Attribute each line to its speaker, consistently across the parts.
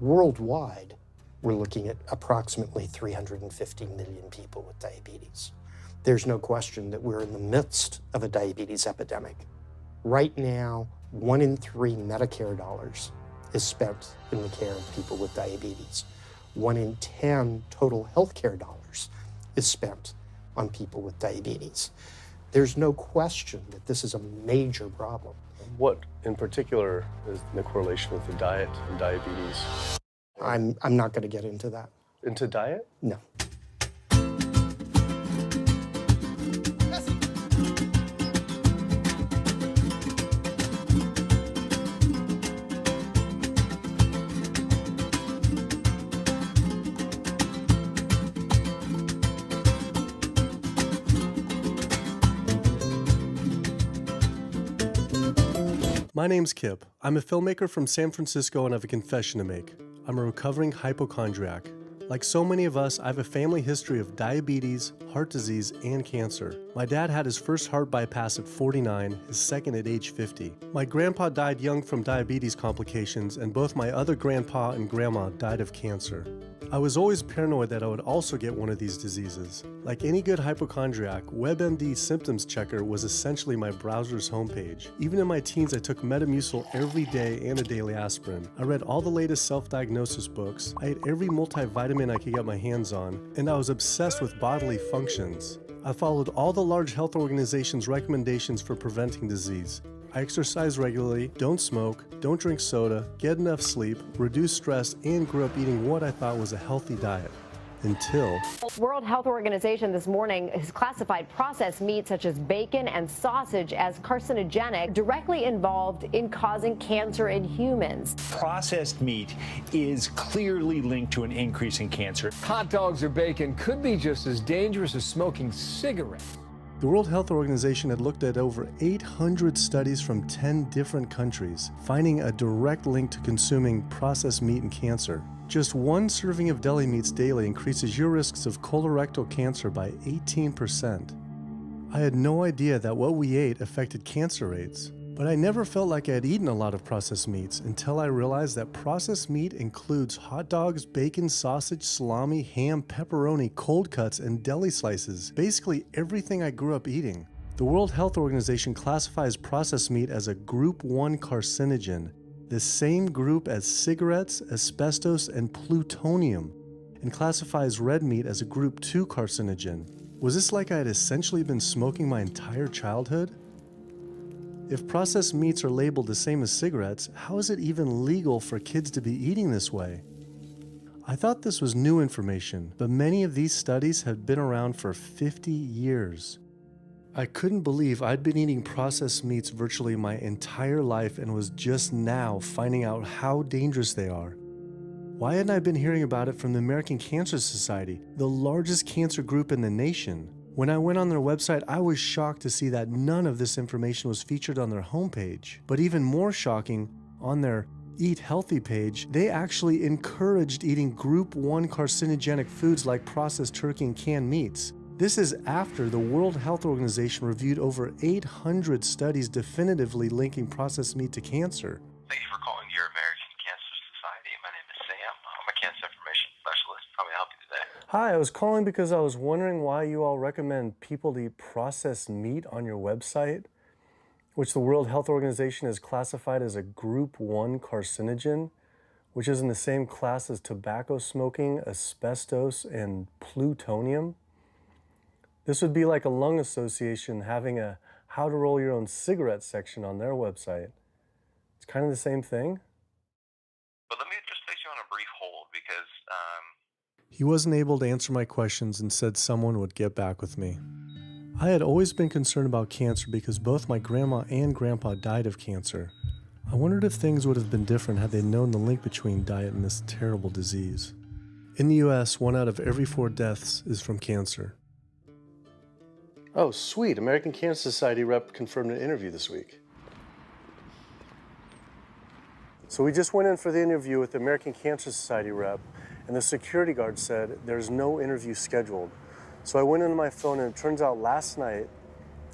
Speaker 1: Worldwide, we're looking at approximately 350 million people with diabetes. There's no question that we're in the midst of a diabetes epidemic. Right now, 1 in 3 Medicare dollars is spent in the care of people with diabetes. 1 in 10 total healthcare dollars is spent on people with diabetes. There's no question that this is a major problem.
Speaker 2: What in particular is the correlation with the diet and diabetes?
Speaker 1: I'm not going to get into that.
Speaker 2: Into diet?
Speaker 1: No.
Speaker 2: My name's Kip. I'm a filmmaker from San Francisco and I have a confession to make. I'm a recovering hypochondriac. Like so many of us, I have a family history of diabetes, heart disease, and cancer. My dad had his first heart bypass at 49, his second at age 50. My grandpa died young from diabetes complications, and both my other grandpa and grandma died of cancer. I was always paranoid that I would also get one of these diseases. Like any good hypochondriac, WebMD Symptoms Checker was essentially my browser's homepage. Even in my teens, I took Metamucil every day and a daily aspirin. I read all the latest self-diagnosis books, I ate every multivitamin I could get my hands on, and I was obsessed with bodily functions. I followed all the large health organizations' recommendations for preventing disease. I exercise regularly, don't smoke, don't drink soda, get enough sleep, reduce stress, and grew up eating what I thought was a healthy diet. Until
Speaker 3: World Health Organization this morning has classified processed meat such as bacon and sausage as carcinogenic, directly involved in causing cancer in humans.
Speaker 4: Processed meat is clearly linked to an increase in cancer.
Speaker 5: Hot dogs or bacon could be just as dangerous as smoking cigarettes.
Speaker 2: the World Health Organization had looked at over 800 studies from 10 different countries, finding a direct link to consuming processed meat and cancer. Just one serving of deli meats daily increases your risks of colorectal cancer by 18%. I had no idea that what we ate affected cancer rates, but I never felt like I had eaten a lot of processed meats until I realized that processed meat includes hot dogs, bacon, sausage, salami, ham, pepperoni, cold cuts, and deli slices, basically everything I grew up eating. The World Health Organization classifies processed meat as a Group 1 carcinogen, the same group as cigarettes, asbestos, and plutonium, and classifies red meat as a Group 2 carcinogen. Was this like I had essentially been smoking my entire childhood? If processed meats are labeled the same as cigarettes, how is it even legal for kids to be eating this way? I thought this was new information, but many of these studies had been around for 50 years. I couldn't believe I'd been eating processed meats virtually my entire life and was just now finding out how dangerous they are. Why hadn't I been hearing about it from the American Cancer Society, the largest cancer group in the nation? When I went on their website, I was shocked to see that none of this information was featured on their homepage. But even more shocking, on their Eat Healthy page, they actually encouraged eating Group 1 carcinogenic foods like processed turkey and canned meats. This is after the World Health Organization reviewed over 800 studies definitively linking processed meat to cancer.
Speaker 6: Thank you for calling your American Cancer Society. My name is Sam. I'm a cancer information specialist. How may I help you today?
Speaker 2: Hi, I was calling because I was wondering why you all recommend people to eat processed meat on your website, which the World Health Organization has classified as a Group 1 carcinogen, which is in the same class as tobacco smoking, asbestos, and plutonium. This would be like a lung association having a how to roll your own cigarette section on their website. It's kind of the same thing.
Speaker 6: But let me just place you on a brief hold because
Speaker 2: He wasn't able to answer my questions and said someone would get back with me. I had always been concerned about cancer because both my grandma and grandpa died of cancer. I wondered if things would have been different had they known the link between diet and this terrible disease. In the US, 1 out of every 4 deaths is from cancer. Oh, sweet. American Cancer Society rep confirmed an interview this week. So we just went in for the interview with the American Cancer Society rep, and the security guard said there's no interview scheduled. So I went into my phone, and it turns out last night,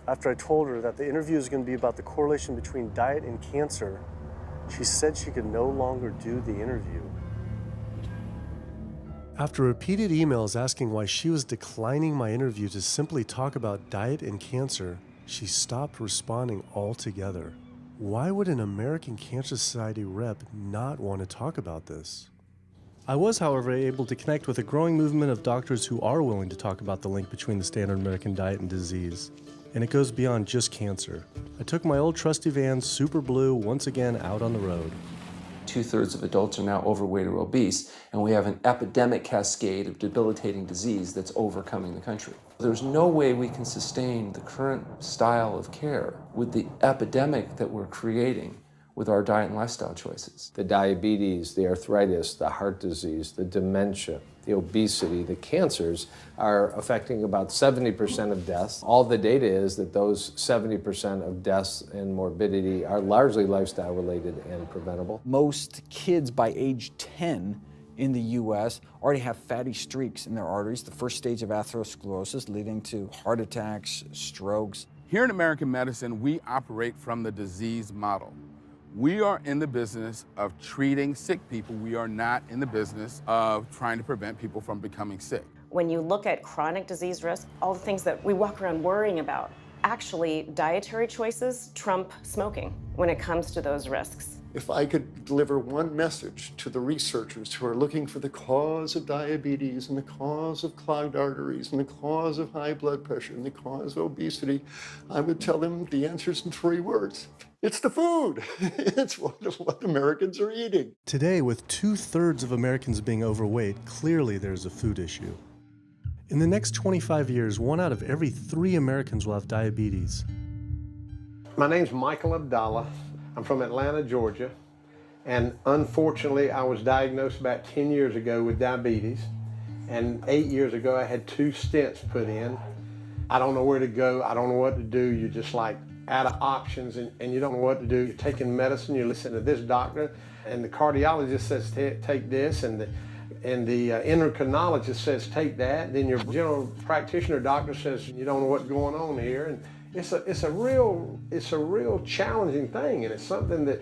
Speaker 2: after I told her that the interview is going to be about the correlation between diet and cancer, she said she could no longer do the interview. After repeated emails asking why she was declining my interview to simply talk about diet and cancer, she stopped responding altogether. Why would an American Cancer Society rep not want to talk about this? I was, however, able to connect with a growing movement of doctors who are willing to talk about the link between the standard American diet and disease. And it goes beyond just cancer. I took my old trusty van, Super Blue, once again out on the road.
Speaker 7: 2/3 of adults are now overweight or obese, and we have an epidemic cascade of debilitating disease that's overcoming the country. There's no way we can sustain the current style of care with the epidemic that we're creating with our diet and lifestyle choices.
Speaker 8: The diabetes, the arthritis, the heart disease, the dementia, the obesity, the cancers are affecting about 70% of deaths. All the data is that those 70% of deaths and morbidity are largely lifestyle related and preventable.
Speaker 9: Most kids by age 10 in the U.S. already have fatty streaks in their arteries, the first stage of atherosclerosis leading to heart attacks, strokes.
Speaker 10: Here in American medicine, we operate from the disease model. We are in the business of treating sick people. We are not in the business of trying to prevent people from becoming sick.
Speaker 11: When you look at chronic disease risk, all the things that we walk around worrying about, actually dietary choices trump smoking when it comes to those risks.
Speaker 12: If I could deliver one message to the researchers who are looking for the cause of diabetes and the cause of clogged arteries and the cause of high blood pressure and the cause of obesity, I would tell them the answer's in 3 words. It's the food. It's what Americans are eating.
Speaker 2: Today, with 2/3 of Americans being overweight, clearly there's a food issue. In the next 25 years, 1 out of every 3 Americans will have diabetes.
Speaker 8: My name's Michael Abdallah. I'm from Atlanta, Georgia, and unfortunately I was diagnosed about 10 years ago with diabetes, and 8 years ago I had 2 stents put in. I don't know where to go, I don't know what to do. You're just like out of options and you don't know what to do. You're taking medicine, you listen to this doctor, and the cardiologist says take this, and the endocrinologist says take that. Then your general practitioner doctor says you don't know what's going on here. And it's a real challenging thing, and it's something that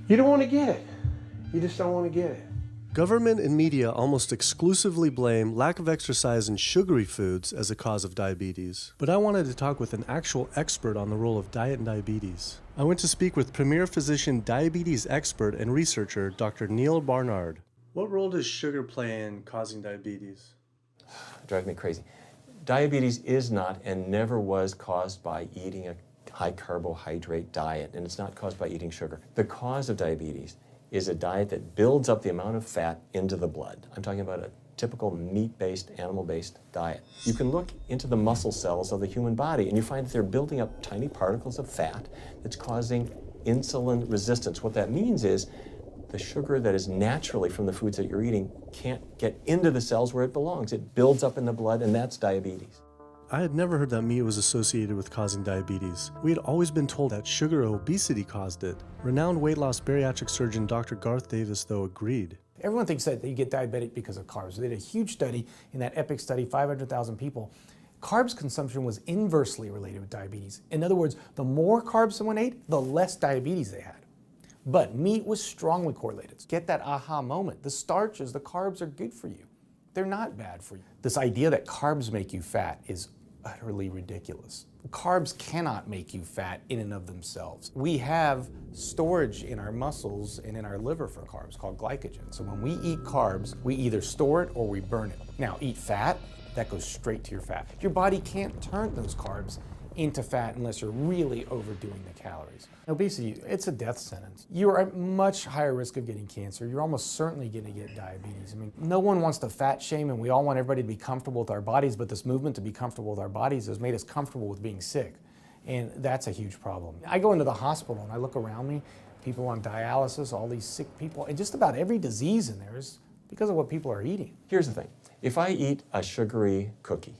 Speaker 8: you don't want to get. You just don't want to get it.
Speaker 2: Government and media almost exclusively blame lack of exercise and sugary foods as a cause of diabetes. But I wanted to talk with an actual expert on the role of diet and diabetes. I went to speak with premier physician, diabetes expert, and researcher, Dr. Neil Barnard. What role does sugar play in causing diabetes?
Speaker 13: It drives me crazy. Diabetes is not and never was caused by eating a high carbohydrate diet, and it's not caused by eating sugar. The cause of diabetes is a diet that builds up the amount of fat into the blood. I'm talking about a typical meat-based, animal-based diet. You can look into the muscle cells of the human body and you find that they're building up tiny particles of fat that's causing insulin resistance. What that means is the sugar that is naturally from the foods that you're eating can't get into the cells where it belongs. It builds up in the blood, and that's diabetes.
Speaker 2: I had never heard that meat was associated with causing diabetes. We had always been told that sugar or obesity caused it. Renowned weight loss bariatric surgeon Dr. Garth Davis, though, agreed.
Speaker 14: Everyone thinks that you get diabetic because of carbs. They did a huge study in that EPIC study, 500,000 people. Carbs consumption was inversely related with diabetes. In other words, the more carbs someone ate, the less diabetes they had. But meat was strongly correlated. Get that aha moment. The starches, the carbs are good for you. They're not bad for you. This idea that carbs make you fat is utterly ridiculous. Carbs cannot make you fat in and of themselves. We have storage in our muscles and in our liver for carbs called glycogen. So when we eat carbs, we either store it or we burn it. Now, eat fat, that goes straight to your fat. Your body can't turn those carbs into fat unless you're really overdoing the calories. Obesity, it's a death sentence. You are at much higher risk of getting cancer. You're almost certainly going to get diabetes. I mean, no one wants to fat shame, and we all want everybody to be comfortable with our bodies, but this movement to be comfortable with our bodies has made us comfortable with being sick, and that's a huge problem. I go into the hospital and I look around me, people on dialysis, all these sick people, and just about every disease in there is because of what people are eating.
Speaker 13: Here's the thing. If I eat a sugary cookie,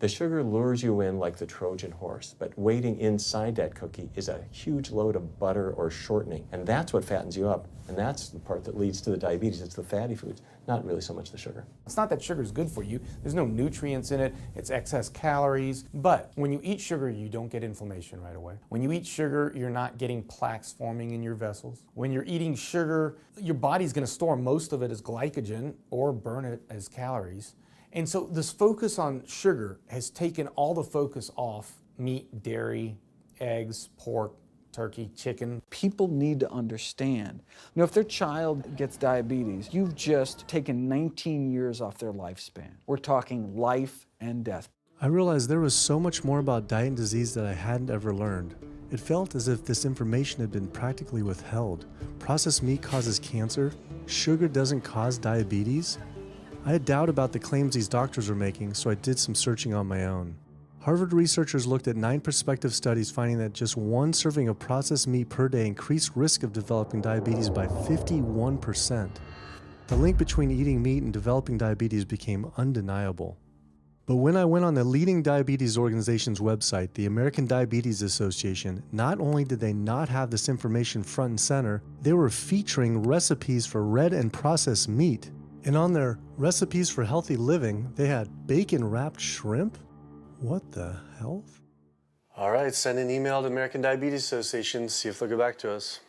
Speaker 13: The sugar lures you in like the Trojan horse, but waiting inside that cookie is a huge load of butter or shortening, and that's what fattens you up, and that's the part that leads to the diabetes. It's the fatty foods, not really so much the sugar.
Speaker 14: It's not that sugar is good for you. There's no nutrients in it. It's excess calories. But when you eat sugar, you don't get inflammation right away. When you eat sugar, you're not getting plaques forming in your vessels. When you're eating sugar, your body's going to store most of it as glycogen or burn it as calories. And so this focus on sugar has taken all the focus off meat, dairy, eggs, pork, turkey, chicken.
Speaker 9: People need to understand, if their child gets diabetes, you've just taken 19 years off their lifespan. We're talking life and death.
Speaker 2: I realized there was so much more about diet and disease that I hadn't ever learned. It felt as if this information had been practically withheld. Processed meat causes cancer. Sugar doesn't cause diabetes. I had doubt about the claims these doctors were making, so I did some searching on my own. Harvard researchers looked at 9 prospective studies finding that just one serving of processed meat per day increased risk of developing diabetes by 51%. The link between eating meat and developing diabetes became undeniable. But when I went on the leading diabetes organization's website, the American Diabetes Association, not only did they not have this information front and center, they were featuring recipes for red and processed meat. And on their recipes for healthy living, they had bacon-wrapped shrimp? What the hell? All right, send an email to American Diabetes Association, see if they'll get back to us.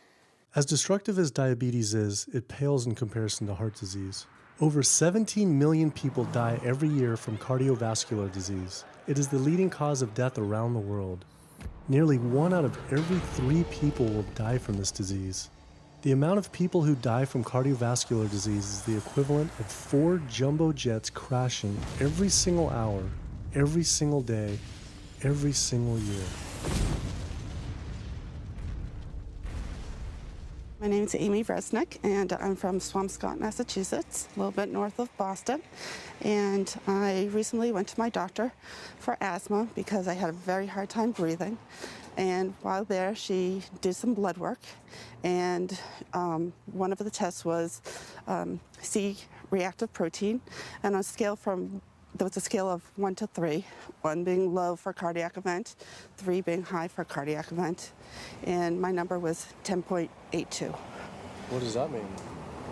Speaker 2: As destructive as diabetes is, it pales in comparison to heart disease. Over 17 million people die every year from cardiovascular disease. It is the leading cause of death around the world. Nearly 1 out of every 3 people will die from this disease. The amount of people who die from cardiovascular disease is the equivalent of 4 jumbo jets crashing every single hour, every single day, every single year.
Speaker 15: My name is Amy Resnick, and I'm from Swampscott, Massachusetts, a little bit north of Boston. And I recently went to my doctor for asthma because I had a very hard time breathing. And while there, she did some blood work, and one of the tests was C-reactive protein, and on a scale there was a scale of 1 to 3, 1 being low for cardiac event, 3 being high for cardiac event, and my number was 10.82.
Speaker 2: What does that mean?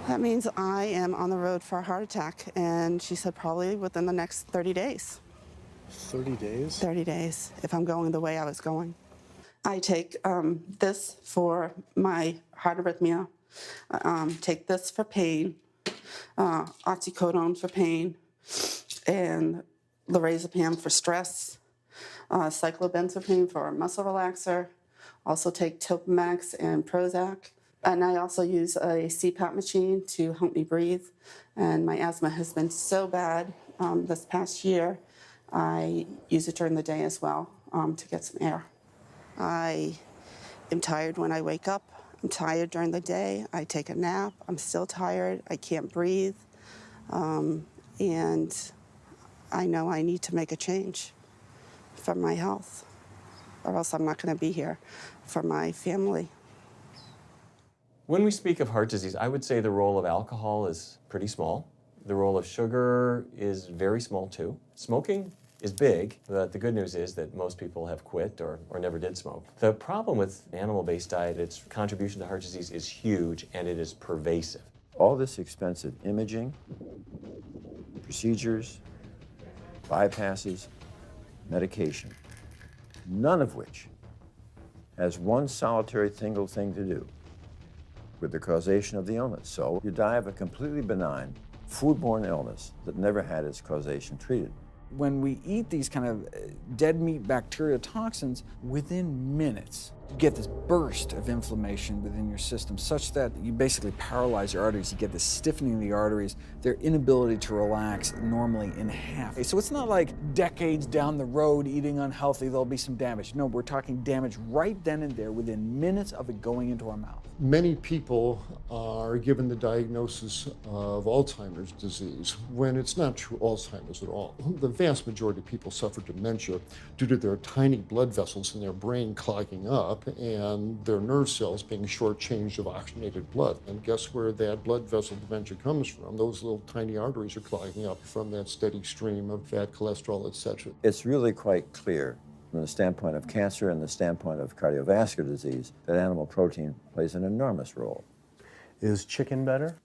Speaker 15: That means I am on the road for a heart attack, and she said probably within the next 30 days.
Speaker 2: 30 days?
Speaker 15: 30 days, if I'm going the way I was going. I take this for my heart arrhythmia, take this for pain, oxycodone for pain, and lorazepam for stress, cyclobenzaprine for a muscle relaxer. Also take Topamax and Prozac. And I also use a CPAP machine to help me breathe. And my asthma has been so bad this past year, I use it during the day as well to get some air. I am tired when I wake up. I'm tired during the day. I take a nap. I'm still tired. I can't breathe. And I know I need to make a change for my health, or else I'm not going to be here for my family.
Speaker 13: When we speak of heart disease, I would say the role of alcohol is pretty small. The role of sugar is very small too. Smoking is big, but the good news is that most people have quit or never did smoke. The problem with animal-based diet, its contribution to heart disease is huge and it is pervasive.
Speaker 16: All this expensive imaging, procedures, bypasses, medication, none of which has one solitary single thing to do with the causation of the illness. So you die of a completely benign foodborne illness that never had its causation treated.
Speaker 9: When we eat these kind of dead meat bacteria toxins, within minutes, you get this burst of inflammation within your system such that you basically paralyze your arteries. You get this stiffening of the arteries, their inability to relax normally in half. So it's not like decades down the road eating unhealthy, there'll be some damage. No, we're talking damage right then and there within minutes of it going into our mouth.
Speaker 12: Many people are given the diagnosis of Alzheimer's disease when it's not true Alzheimer's at all. The vast majority of people suffer dementia due to their tiny blood vessels in their brain clogging up. up and their nerve cells being shortchanged of oxygenated blood. And guess where that blood vessel dementia comes from? Those little tiny arteries are clogging up from that steady stream of fat, cholesterol, etc.
Speaker 16: It's really quite clear from the standpoint of cancer and the standpoint of cardiovascular disease that animal protein plays an enormous role.
Speaker 2: Is chicken better?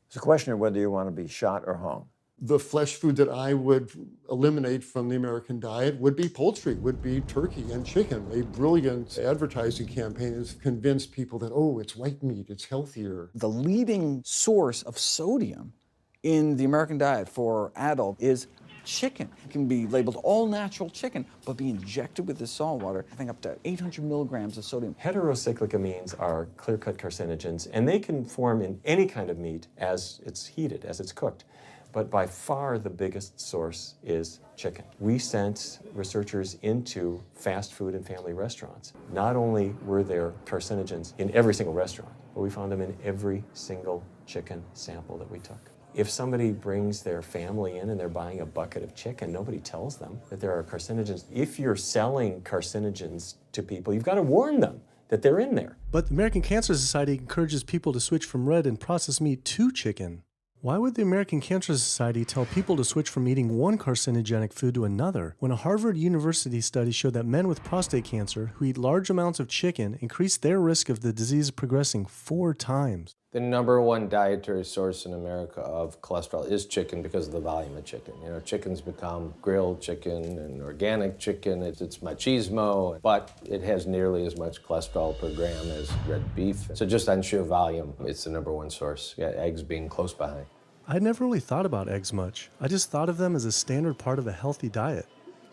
Speaker 16: It's a question of whether you want to be shot or hung.
Speaker 12: The flesh food that I would eliminate from the American diet would be poultry, would be turkey and chicken. A brilliant advertising campaign has convinced people that, oh, it's white meat, it's healthier.
Speaker 9: The leading source of sodium in the American diet for adult is chicken. It can be labeled all natural chicken, but be injected with the salt water, having up to 800 milligrams of sodium.
Speaker 13: Heterocyclic amines are clear-cut carcinogens, and they can form in any kind of meat as it's heated, as it's cooked. But by far the biggest source is chicken. We sent researchers into fast food and family restaurants. Not only were there carcinogens in every single restaurant, but we found them in every single chicken sample that we took. If somebody brings their family in and they're buying a bucket of chicken, nobody tells them that there are carcinogens. If you're selling carcinogens to people, you've got to warn them that they're in there.
Speaker 2: But the American Cancer Society encourages people to switch from red and processed meat to chicken. Why would the American Cancer Society tell people to switch from eating one carcinogenic food to another when a Harvard University study showed that men with prostate cancer who eat large amounts of chicken increased their risk of the disease progressing 4 times?
Speaker 17: The number one dietary source in America of cholesterol is chicken because of the volume of chicken. You know, chicken's become grilled chicken and organic chicken. It's machismo, but it has nearly as much cholesterol per gram as red beef. So just on sheer volume, it's the number one source. Yeah, eggs being close behind.
Speaker 2: I'd never really thought about eggs much. I just thought of them as a standard part of a healthy diet.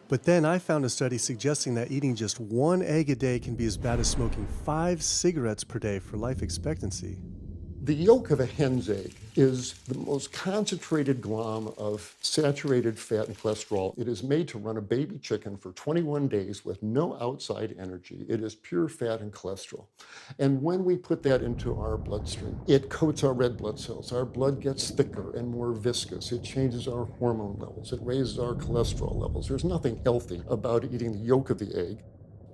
Speaker 2: But then I found a study suggesting that eating just 1 egg a day can be as bad as smoking 5 cigarettes per day for life expectancy.
Speaker 12: The yolk of a hen's egg is the most concentrated glom of saturated fat and cholesterol. It is made to run a baby chicken for 21 days with no outside energy. It is pure fat and cholesterol. And when we put that into our bloodstream, it coats our red blood cells. Our blood gets thicker and more viscous. It changes our hormone levels. It raises our cholesterol levels. There's nothing healthy about eating the yolk of the egg.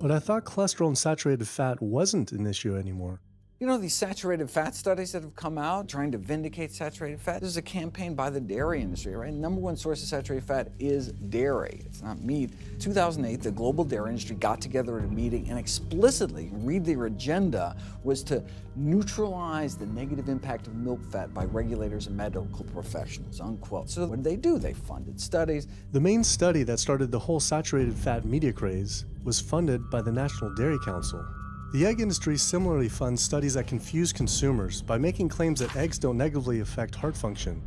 Speaker 2: But I thought cholesterol and saturated fat wasn't an issue anymore.
Speaker 9: You know, these saturated fat studies that have come out trying to vindicate saturated fat, this is a campaign by the dairy industry, right? Number one source of saturated fat is dairy. It's not meat. 2008, the global dairy industry got together at a meeting and explicitly, read their agenda, was to neutralize the negative impact of milk fat by regulators and medical professionals, unquote. So what did they do? They funded studies.
Speaker 2: The main study that started the whole saturated fat media craze was funded by the National Dairy Council. The egg industry similarly funds studies that confuse consumers by making claims that eggs don't negatively affect heart function.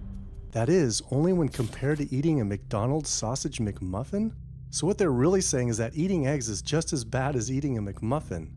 Speaker 2: That is, only when compared to eating a McDonald's sausage McMuffin? So what they're really saying is that eating eggs is just as bad as eating a McMuffin.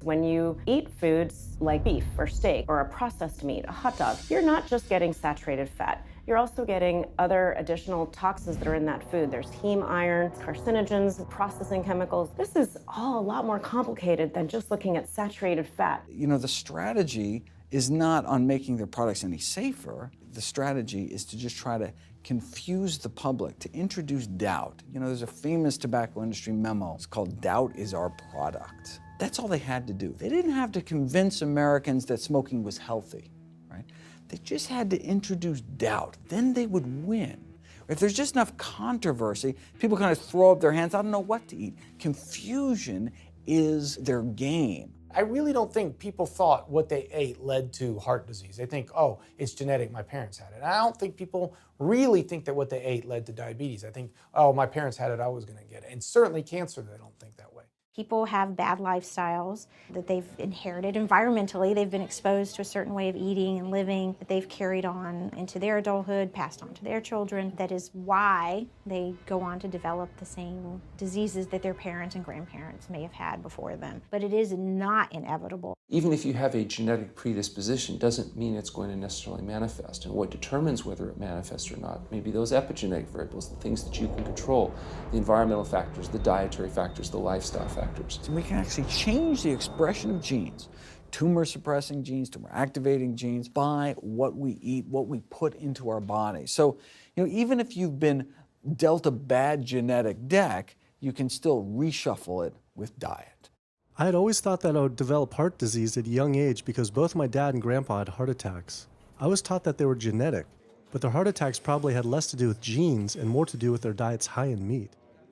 Speaker 11: When you eat foods like beef or steak or a processed meat, a hot dog, you're not just getting saturated fat. You're also getting other additional toxins that are in that food. There's heme iron, carcinogens, processing chemicals. This is all a lot more complicated than just looking at saturated fat.
Speaker 9: You know, the strategy is not on making their products any safer. The strategy is to just try to confuse the public, to introduce doubt. You know, there's a famous tobacco industry memo. It's called "Doubt is Our Product." That's all they had to do. They didn't have to convince Americans that smoking was healthy, right? They just had to introduce doubt. Then they would win. If there's just enough controversy, people kind of throw up their hands, I don't know what to eat. Confusion is their game.
Speaker 14: I really don't think people thought what they ate led to heart disease. They think, oh, it's genetic, my parents had it. I don't think people really think that what they ate led to diabetes. I think, oh, my parents had it, I was gonna get it. And certainly cancer, they don't think that way.
Speaker 18: People have bad lifestyles that they've inherited environmentally. They've been exposed to a certain way of eating and living that they've carried on into their adulthood, passed on to their children. That is why they go on to develop the same diseases that their parents and grandparents may have had before them. But it is not inevitable.
Speaker 7: Even if you have a genetic predisposition, doesn't mean it's going to necessarily manifest. And what determines whether it manifests or not may be those epigenetic variables, the things that you can control, the environmental factors, the dietary factors, the lifestyle factors.
Speaker 9: So we can actually change the expression of genes, tumor-suppressing genes, tumor-activating genes, by what we eat, what we put into our body. So, you know, even if you've been dealt a bad genetic deck, you can still reshuffle it with diet.
Speaker 2: I had always thought that I would develop heart disease at a young age because both my dad and grandpa had heart attacks. I was taught that they were genetic, but their heart attacks probably had less to do with genes and more to do with their diets high in meat.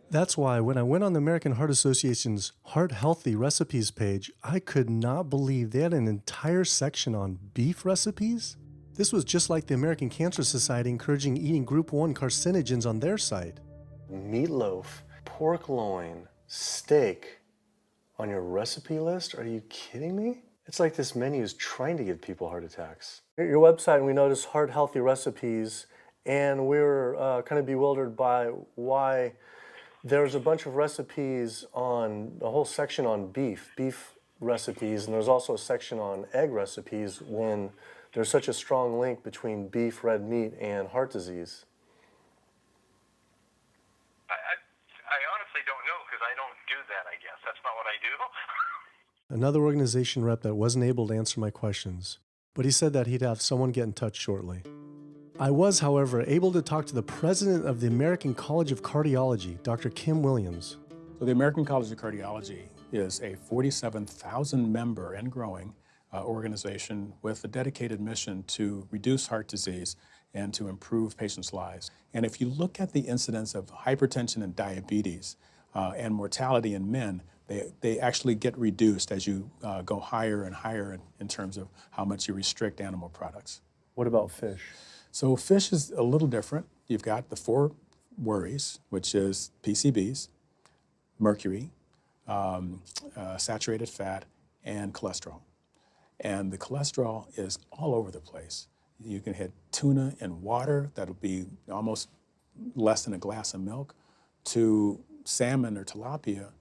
Speaker 2: That's why when I went on the American Heart Association's Heart Healthy Recipes page, I could not believe they had an entire section on beef recipes. This was just like the American Cancer Society encouraging eating Group 1 carcinogens on their site. Meatloaf, pork loin, steak on your recipe list? Are you kidding me? It's like this menu is trying to give people heart attacks. At your website, we noticed Heart Healthy Recipes, and we were kind of bewildered by why there's a bunch of recipes on, a whole section on beef recipes, and there's also a section on egg recipes when there's such a strong link between beef, red meat, and heart disease.
Speaker 6: I honestly don't know because I don't do that, I guess. That's not what I do.
Speaker 2: Another organization rep that wasn't able to answer my questions, but he said that he'd have someone get in touch shortly. I was, however, able to talk to the president of the American College of Cardiology, Dr. Kim Williams.
Speaker 19: So the American College of Cardiology is a 47,000 member and growing organization with a dedicated mission to reduce heart disease and to improve patients' lives. And if you look at the incidence of hypertension and diabetes and mortality in men, they actually get reduced as you go higher and higher in terms of how much you restrict animal products.
Speaker 2: What about fish?
Speaker 19: So fish is a little different. You've got the 4 worries, which is PCBs, mercury, saturated fat, and cholesterol. And the cholesterol is all over the place. You can hit tuna in water, that'll be almost less than a glass of milk, to salmon or tilapia,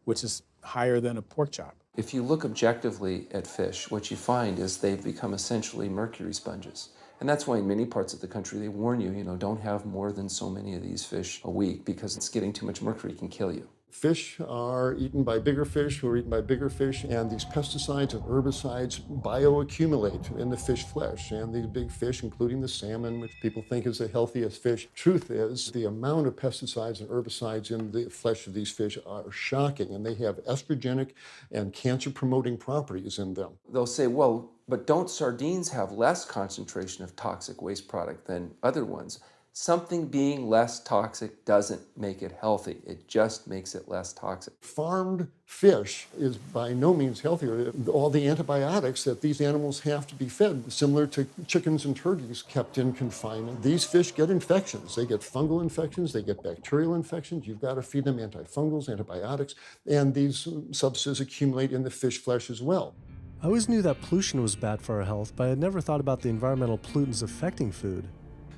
Speaker 19: which is higher than a pork chop.
Speaker 7: If you look objectively at fish, what you find is they've become essentially mercury sponges. And that's why in many parts of the country they warn you, don't have more than so many of these fish a week because it's getting too much mercury can kill you.
Speaker 12: Fish are eaten by bigger fish who are eaten by bigger fish, and these pesticides and herbicides bioaccumulate in the fish flesh. And these big fish, including the salmon, which people think is the healthiest fish, truth is the amount of pesticides and herbicides in the flesh of these fish are shocking, and they have estrogenic and cancer-promoting properties in them.
Speaker 7: They'll say, well, but don't sardines have less concentration of toxic waste product than other ones? Something being less toxic doesn't make it healthy. It just makes it less toxic.
Speaker 12: Farmed fish is by no means healthier. All the antibiotics that these animals have to be fed, similar to chickens and turkeys kept in confinement. These fish get infections. They get fungal infections, they get bacterial infections. You've got to feed them antifungals, antibiotics, and these substances accumulate in the fish flesh as well.
Speaker 2: I always knew that pollution was bad for our health, but I had never thought about the environmental pollutants affecting food.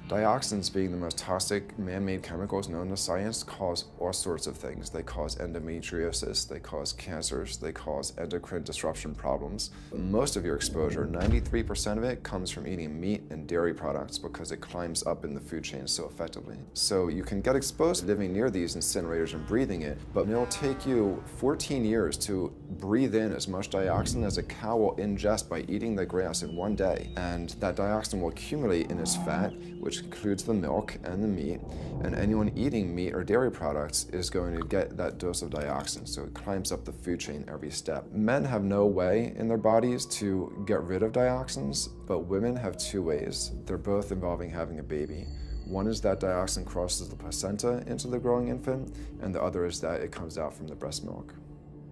Speaker 20: Dioxins, being the most toxic man-made chemicals known to science, cause all sorts of things. They cause endometriosis, they cause cancers, they cause endocrine disruption problems. Most of your exposure, 93% of it, comes from eating meat and dairy products because it climbs up in the food chain so effectively. So you can get exposed living near these incinerators and breathing it, but it'll take you 14 years to breathe in as much dioxin as a cow will ingest by eating the grass in one day. And that dioxin will accumulate in its fat, which includes the milk and the meat, and anyone eating meat or dairy products is going to get that dose of dioxin, so it climbs up the food chain every step. Men have no way in their bodies to get rid of dioxins, but women have 2 ways. They're both involving having a baby. One is that dioxin crosses the placenta into the growing infant, and the other is that it comes out from the breast milk.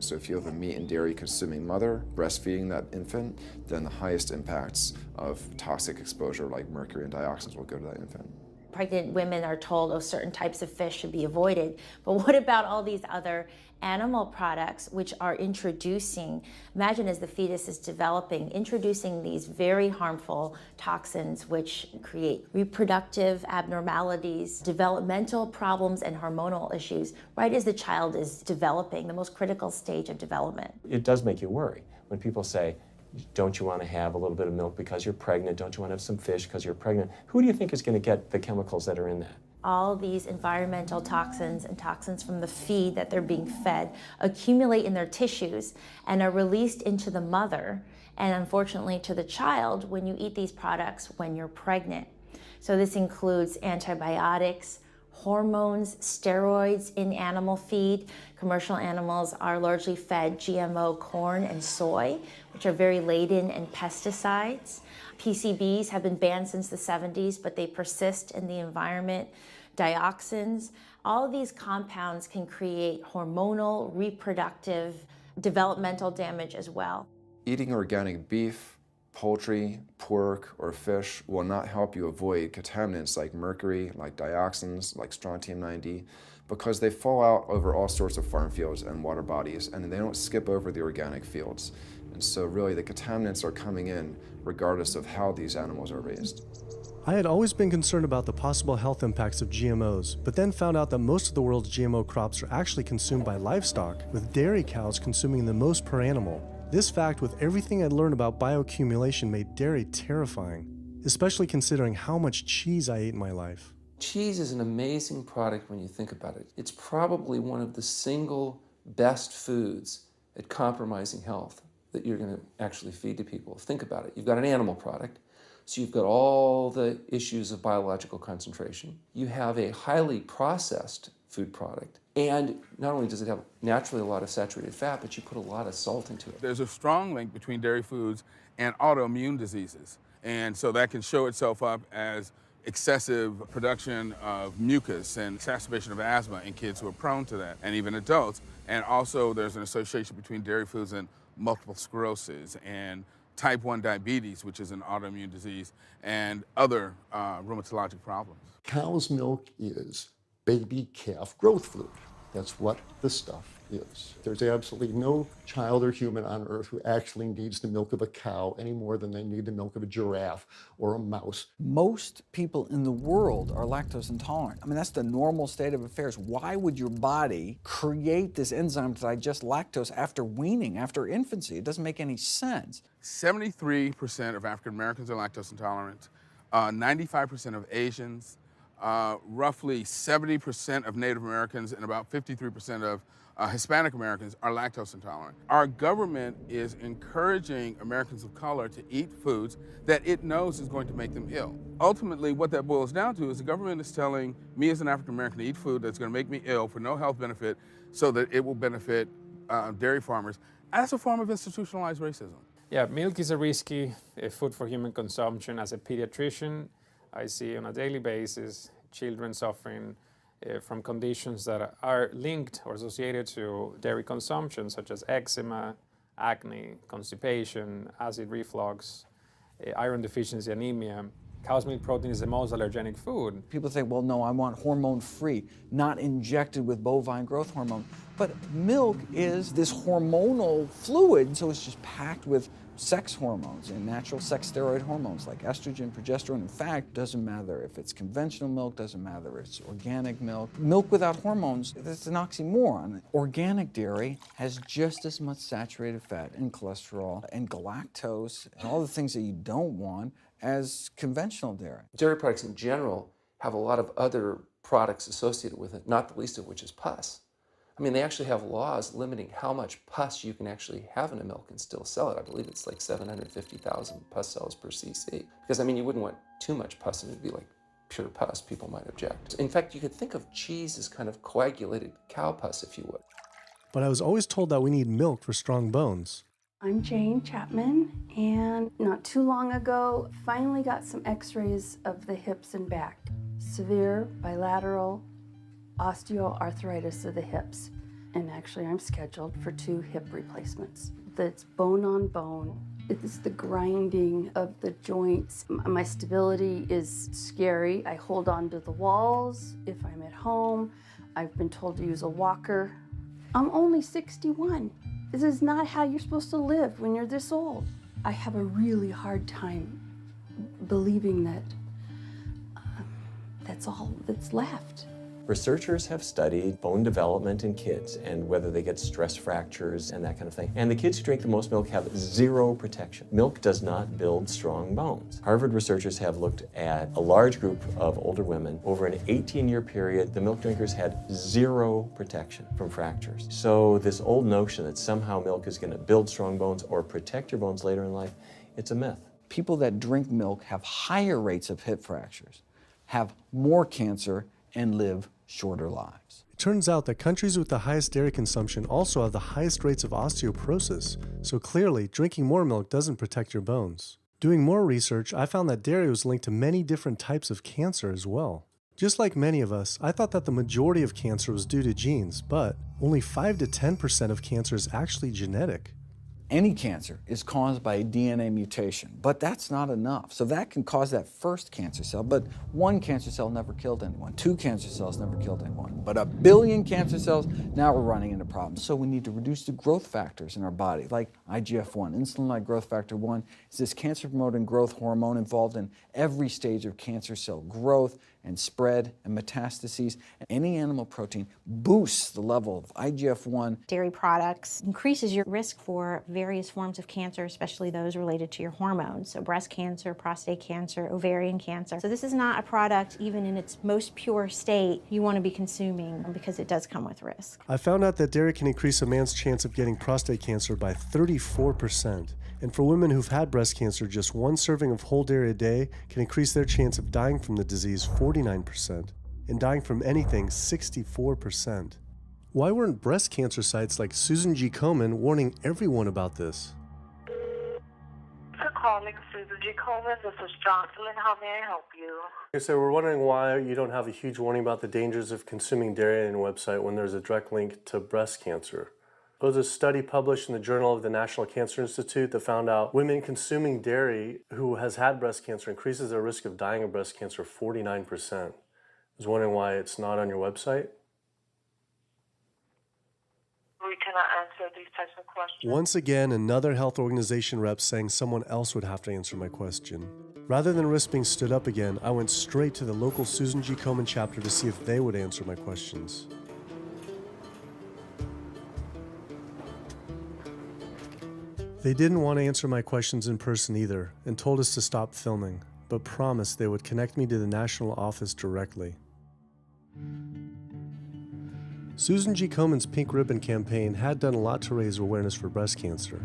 Speaker 20: So if you have a meat and dairy consuming mother breastfeeding that infant, then the highest impacts of toxic exposure like mercury and dioxins will go to that infant.
Speaker 21: Pregnant women are told, oh, certain types of fish should be avoided. But what about all these other animal products which are introducing, imagine as the fetus is developing, introducing these very harmful toxins which create reproductive abnormalities, developmental problems, and hormonal issues right as the child is developing, the most critical stage of development.
Speaker 13: It does make you worry when people say, don't you want to have a little bit of milk because you're pregnant? Don't you want to have some fish because you're pregnant? Who do you think is going to get the chemicals that are in that?
Speaker 21: All these environmental toxins and toxins from the feed that they're being fed accumulate in their tissues and are released into the mother and unfortunately to the child when you eat these products when you're pregnant. So this includes antibiotics, hormones, steroids in animal feed. Commercial animals are largely fed GMO corn and soy, which are very laden in pesticides. PCBs have been banned since the 70s, but they persist in the environment. Dioxins, all of these compounds can create hormonal, reproductive, developmental damage as well.
Speaker 20: Eating organic beef, poultry, pork, or fish will not help you avoid contaminants like mercury, like dioxins, like strontium-90, because they fall out over all sorts of farm fields and water bodies, and they don't skip over the organic fields. And so really the contaminants are coming in regardless of how these animals are raised.
Speaker 2: I had always been concerned about the possible health impacts of GMOs, but then found out that most of the world's GMO crops are actually consumed by livestock, with dairy cows consuming the most per animal. This fact, with everything I'd learned about bioaccumulation, made dairy terrifying, especially considering how much cheese I ate in my life.
Speaker 7: Cheese is an amazing product when you think about it. It's probably one of the single best foods at compromising health that you're going to actually feed to people. Think about it. You've got an animal product, so you've got all the issues of biological concentration. You have a highly processed food product, and not only does it have naturally a lot of saturated fat, but you put a lot of salt into it.
Speaker 10: There's a strong link between dairy foods and autoimmune diseases, and so that can show itself up as excessive production of mucus and exacerbation of asthma in kids who are prone to that, and even adults. And also there's an association between dairy foods and multiple sclerosis and type 1 diabetes, which is an autoimmune disease, and other rheumatologic problems.
Speaker 12: Cow's milk is baby calf growth fluid. That's what the stuff is. There's absolutely no child or human on earth who actually needs the milk of a cow any more than they need the milk of a giraffe or a mouse.
Speaker 9: Most people in the world are lactose intolerant. I mean, that's the normal state of affairs. Why would your body create this enzyme to digest lactose after weaning, after infancy? It doesn't make any sense.
Speaker 10: 73% of African Americans are lactose intolerant, 95% of Asians, roughly 70% of Native Americans, and about 53% of Hispanic Americans are lactose intolerant. Our government is encouraging Americans of color to eat foods that it knows is going to make them ill. Ultimately, what that boils down to is the government is telling me as an African American to eat food that's going to make me ill for no health benefit so that it will benefit dairy farmers. That's a form of institutionalized racism.
Speaker 1: Yeah, milk is a risky food for human consumption. As a pediatrician, I see on a daily basis children suffering from conditions that are linked or associated to dairy consumption, such as eczema, acne, constipation, acid reflux, iron deficiency, anemia. Cow's milk protein is the most allergenic food.
Speaker 9: People think, well, no, I want hormone-free, not injected with bovine growth hormone. But milk is this hormonal fluid, so it's just packed with sex hormones and natural sex steroid hormones like estrogen, progesterone. In fact, doesn't matter if it's conventional milk, doesn't matter if it's organic milk. Milk without hormones, that's an oxymoron. Organic dairy has just as much saturated fat and cholesterol and galactose and all the things that you don't want as conventional dairy.
Speaker 7: Dairy products in general have a lot of other products associated with it, not the least of which is pus. I mean, they actually have laws limiting how much pus you can actually have in a milk and still sell it. I believe it's like 750,000 pus cells per cc. Because, I mean, you wouldn't want too much pus and it'd be like pure pus. People might object. In fact, you could think of cheese as kind of coagulated cow pus, if you would.
Speaker 2: But I was always told that we need milk for strong bones.
Speaker 22: I'm Jane Chapman, and not too long ago, finally got some x-rays of the hips and back. Severe bilateral osteoarthritis of the hips. And actually, I'm scheduled for 2 hip replacements. That's bone on bone. It's the grinding of the joints. My stability is scary. I hold on to the walls if I'm at home. I've been told to use a walker. I'm only 61. This is not how you're supposed to live when you're this old. I have a really hard time believing that that's all that's left.
Speaker 13: Researchers have studied bone development in kids and whether they get stress fractures and that kind of thing. And the kids who drink the most milk have 0 protection. Milk does not build strong bones. Harvard researchers have looked at a large group of older women. Over an 18-year period, the milk drinkers had 0 protection from fractures. So this old notion that somehow milk is going to build strong bones or protect your bones later in life, it's a myth.
Speaker 9: People that drink milk have higher rates of hip fractures, have more cancer, and live shorter lives.
Speaker 2: It turns out that countries with the highest dairy consumption also have the highest rates of osteoporosis, so clearly drinking more milk doesn't protect your bones. Doing more research, I found that dairy was linked to many different types of cancer as well. Just like many of us, I thought that the majority of cancer was due to genes, but only 5 to 10% of cancer is actually genetic.
Speaker 9: Any cancer is caused by a DNA mutation, but that's not enough. So that can cause that first cancer cell, but one cancer cell never killed anyone. 2 cancer cells never killed anyone. But 1 billion cancer cells, now we're running into problems. So we need to reduce the growth factors in our body, like IGF-1. Insulin-like growth factor 1 is this cancer-promoting growth hormone involved in every stage of cancer cell growth and spread and metastases. Any animal protein boosts the level of IGF-1.
Speaker 18: Dairy products increases your risk for various forms of cancer, especially those related to your hormones. So breast cancer, prostate cancer, ovarian cancer. So this is not a product, even in its most pure state, you want to be consuming because it does come with risk.
Speaker 2: I found out that dairy can increase a man's chance of getting prostate cancer by 34%. And for women who've had breast cancer, just 1 serving of whole dairy a day can increase their chance of dying from the disease 49%, and dying from anything 64%. Why weren't breast cancer sites like Susan G. Komen warning everyone about this?
Speaker 3: For calling Susan G. Komen, this is Jocelyn. How may I help you?
Speaker 2: Okay, so we're wondering why you don't have a huge warning about the dangers of consuming dairy on your website when there's a direct link to breast cancer. There was a study published in the Journal of the National Cancer Institute that found out women consuming dairy who has had breast cancer increases their risk of dying of breast cancer 49%. I was wondering why it's not on your website.
Speaker 3: We cannot answer these types of questions.
Speaker 2: Once again, another health organization rep saying someone else would have to answer my question. Rather than risk being stood up again, I went straight to the local Susan G. Komen chapter to see if they would answer my questions. They didn't want to answer my questions in person either, and told us to stop filming, but promised they would connect me to the national office directly. Susan G. Komen's Pink Ribbon campaign had done a lot to raise awareness for breast cancer,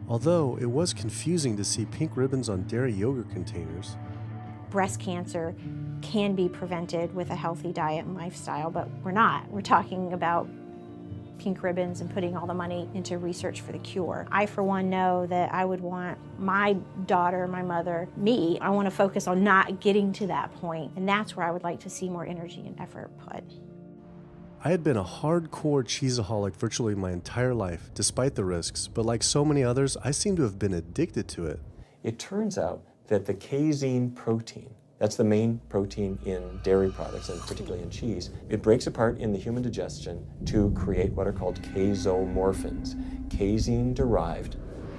Speaker 2: although it was confusing to see pink ribbons on dairy yogurt containers.
Speaker 18: Breast cancer can be prevented with a healthy diet and lifestyle, but we're not. We're talking about pink ribbons and putting all the money into research for the cure. I, for one, know that I would want my daughter, my mother, me, I want to focus on not getting to that point, and that's where I would like to see more energy and effort put.
Speaker 2: I had been a hardcore cheeseaholic virtually my entire life, despite the risks, but like so many others, I seem to have been addicted to it.
Speaker 13: It turns out that the casein protein, that's the main protein in dairy products, and particularly in cheese, it breaks apart in the human digestion to create what are called casomorphins, casein-derived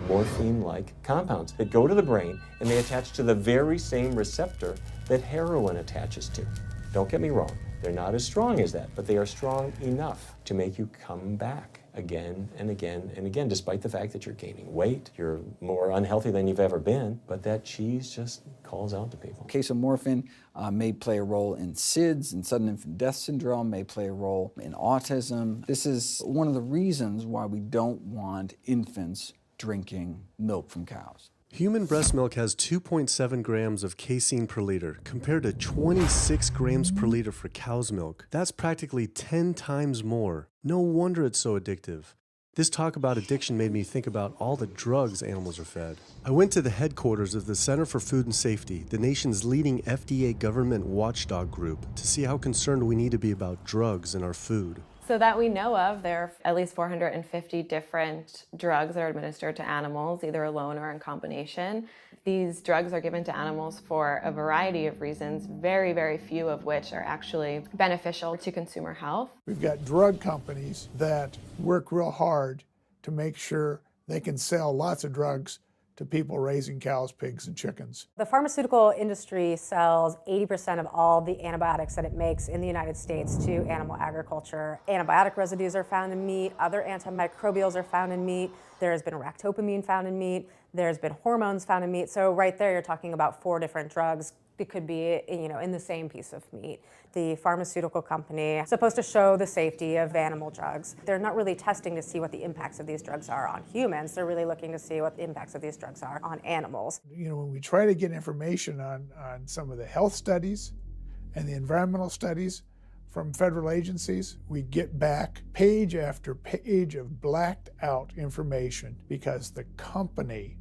Speaker 13: morphine-like compounds that go to the brain, and they attach to the very same receptor that heroin attaches to. Don't get me wrong, they're not as strong as that, but they are strong enough to make you come back again and again and again, despite the fact that you're gaining weight, you're more unhealthy than you've ever been, but that cheese just calls out to people.
Speaker 9: Casomorphin may play a role in SIDS, and sudden infant death syndrome, may play a role in autism. This is one of the reasons why we don't want infants drinking milk from cows.
Speaker 2: Human breast milk has 2.7 grams of casein per liter, compared to 26 grams per liter for cow's milk. That's practically 10 times more. No wonder it's so addictive. This talk about addiction made me think about all the drugs animals are fed. I went to the headquarters of the Center for Food and Safety, the nation's leading FDA government watchdog group, to see how concerned we need to be about drugs in our food.
Speaker 4: So that we know of, there are at least 450 different drugs that are administered to animals, either alone or in combination. These drugs are given to animals for a variety of reasons, very, very few of which are actually beneficial to consumer health.
Speaker 23: We've got drug companies that work real hard to make sure they can sell lots of drugs to people raising cows, pigs, and chickens.
Speaker 24: The pharmaceutical industry sells 80% of all the antibiotics that it makes in the United States to animal agriculture. Antibiotic residues are found in meat, other antimicrobials are found in meat, there has been ractopamine found in meat, there's been hormones found in meat. So right there you're talking about 4 different drugs. It could be, in the same piece of meat. The pharmaceutical company is supposed to show the safety of animal drugs. They're not really testing to see what the impacts of these drugs are on humans. They're really looking to see what the impacts of these drugs are on animals.
Speaker 23: When we try to get information on some of the health studies and the environmental studies from federal agencies, we get back page after page of blacked out information because the company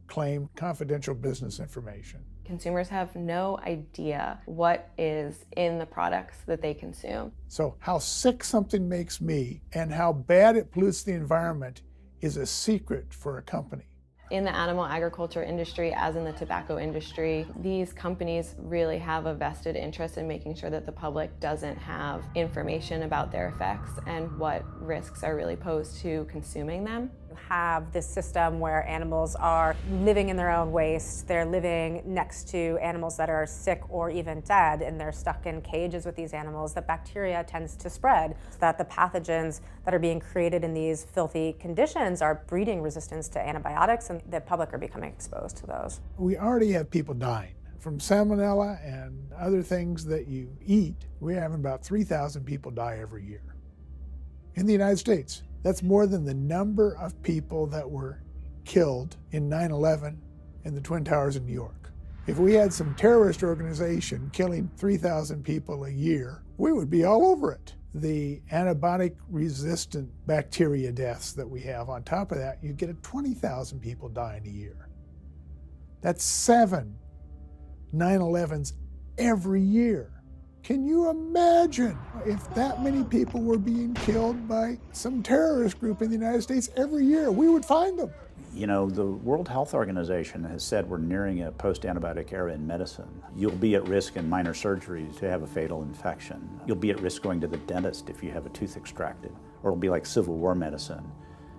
Speaker 23: claimed confidential business information.
Speaker 4: Consumers have no idea what is in the products that they consume.
Speaker 23: So how sick something makes me and how bad it pollutes the environment is a secret for a company.
Speaker 4: In the animal agriculture industry, as in the tobacco industry, these companies really have a vested interest in making sure that the public doesn't have information about their effects and what risks are really posed to consuming them.
Speaker 24: Have this system where animals are living in their own waste, they're living next to animals that are sick or even dead, and they're stuck in cages with these animals. The bacteria tends to spread, so that the pathogens that are being created in these filthy conditions are breeding resistance to antibiotics, and the public are becoming exposed to those.
Speaker 23: We already have people dying from salmonella and other things that you eat. We're having about 3,000 people die every year in the United States. That's more than the number of people that were killed in 9/11 in the Twin Towers in New York. If we had some terrorist organization killing 3,000 people a year, we would be all over it. The antibiotic-resistant bacteria deaths that we have, on top of that, you get 20,000 people dying a year. That's 7 9/11s every year. Can you imagine if that many people were being killed by some terrorist group in the United States every year? We would find them.
Speaker 5: You know, the World Health Organization has said we're nearing a post-antibiotic era in medicine. You'll be at risk in minor surgeries to have a fatal infection. You'll be at risk going to the dentist if you have a tooth extracted. Or it'll be like Civil War medicine.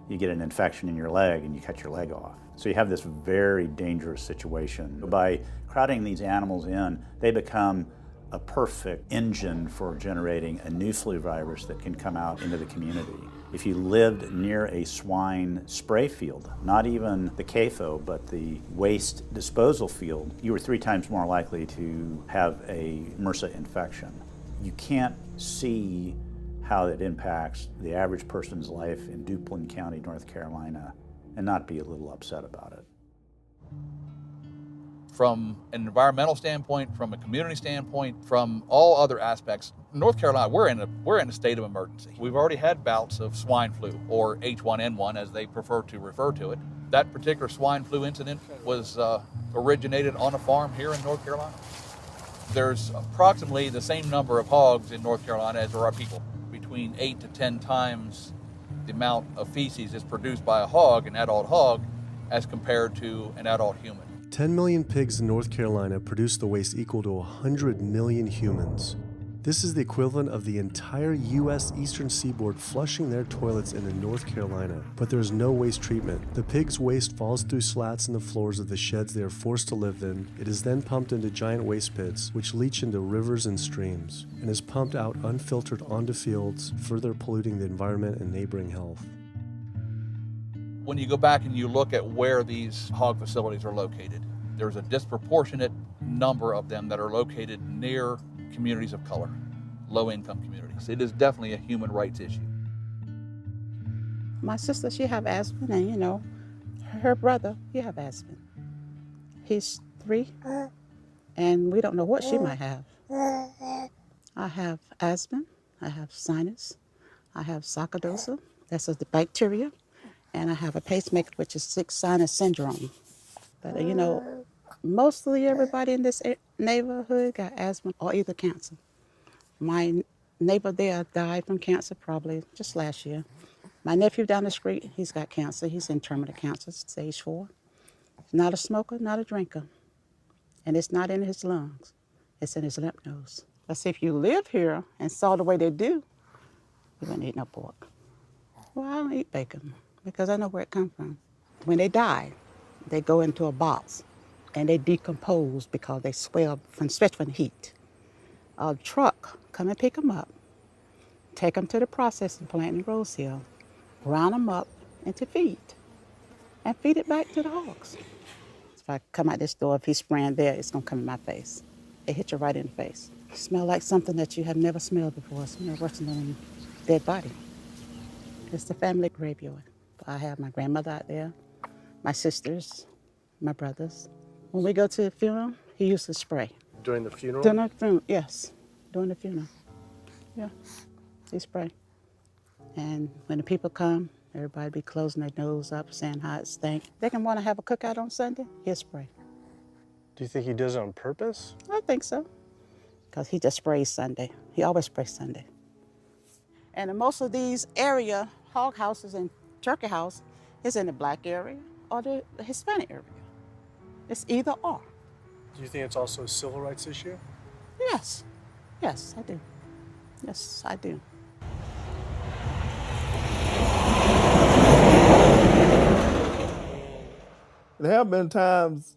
Speaker 5: You get an infection in your leg and you cut your leg off. So you have this very dangerous situation. By crowding these animals in, they become a perfect engine for generating a new flu virus that can come out into the community. If you lived near a swine spray field, not even the CAFO, but the waste disposal field, you were 3 times more likely to have a MRSA infection. You can't see how it impacts the average person's life in Duplin County, North Carolina, and not be a little upset about it.
Speaker 8: From an environmental standpoint, from a community standpoint, from all other aspects, North Carolina, we're in a state of emergency. We've already had bouts of swine flu, or H1N1 as they prefer to refer to it. That particular swine flu incident was originated on a farm here in North Carolina. There's approximately the same number of hogs in North Carolina as there are people. Between 8 to 10 times the amount of feces is produced by a hog, an adult hog, as compared to an adult human.
Speaker 2: 10 million pigs in North Carolina produce the waste equal to 100 million humans. This is the equivalent of the entire U.S. eastern seaboard flushing their toilets into North Carolina. But there is no waste treatment. The pigs' waste falls through slats in the floors of the sheds they are forced to live in. It is then pumped into giant waste pits, which leach into rivers and streams, and is pumped out unfiltered onto fields, further polluting the environment and neighboring health.
Speaker 8: When you go back and you look at where these hog facilities are located, there's a disproportionate number of them that are located near communities of color, low-income communities. It is definitely a human rights issue.
Speaker 15: My sister, she have asthma, and you know, her brother, he have asthma. He's 3, and we don't know what she might have. I have asthma, I have sinus, I have sarcoidosis, that's the bacteria, and I have a pacemaker, which is 6 sinus syndrome. But you know, mostly everybody in this neighborhood got asthma or either cancer. My neighbor there died from cancer probably just last year. My nephew down the street, he's got cancer. He's in terminal cancer, stage 4. Not a smoker, not a drinker. And it's not in his lungs. It's in his lymph nodes. But see, if you live here and saw the way they do, you wouldn't eat no pork. Well, I don't eat bacon because I know where it comes from. When they die, they go into a box and they decompose because they swell especially from the heat. A truck come and pick them up, take them to the processing plant in Rose Hill, ground them up into feed, and feed it back to the hogs. If I come out this door, if he's spraying there, it's gonna come in my face. It hit you right in the face. Smell like something that you have never smelled before. It smells worse than a dead body. It's the family graveyard. I have my grandmother out there, my sisters, my brothers. When we go to the funeral, he used to spray.
Speaker 2: During the funeral?
Speaker 15: During the funeral, yes, during the funeral. Yeah, he spray. And when the people come, everybody be closing their nose up, saying how it stink. They can want to have a cookout on Sunday, he'll spray.
Speaker 2: Do you think he does it on purpose?
Speaker 15: I think so, because he just sprays Sunday. He always sprays Sunday. And in most of these area, hog houses and turkey house is in the black area or the Hispanic area. It's either or.
Speaker 2: Do you think it's also a civil rights issue?
Speaker 15: Yes, yes, I do. Yes, I do.
Speaker 11: There have been times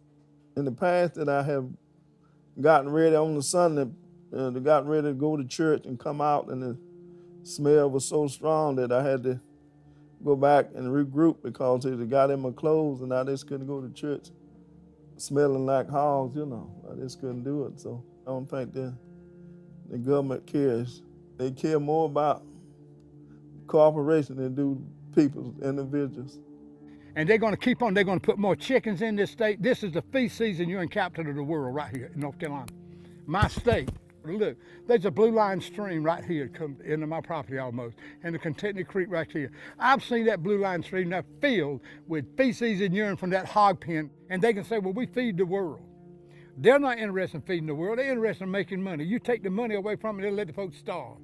Speaker 11: in the past that I have gotten ready on the Sunday, gotten ready to go to church and come out, and the smell was so strong that I had to go back and regroup because it got in my clothes and I just couldn't go to church smelling like hogs, you know. I just couldn't do it. So I don't think the government cares. They care more about cooperation than do people, individuals.
Speaker 14: And they're going to keep on, they're going to put more chickens in this state. This is the feast season. You're in capital of the world right here in North Carolina. My state, look, there's a blue line stream right here come into my property almost, and the Contentney Creek right here. I've seen that blue line stream now filled with feces and urine from that hog pen, and they can say, well, we feed the world. They're not interested in feeding the world. They're interested in making money. You take the money away from them, they'll let the folks starve.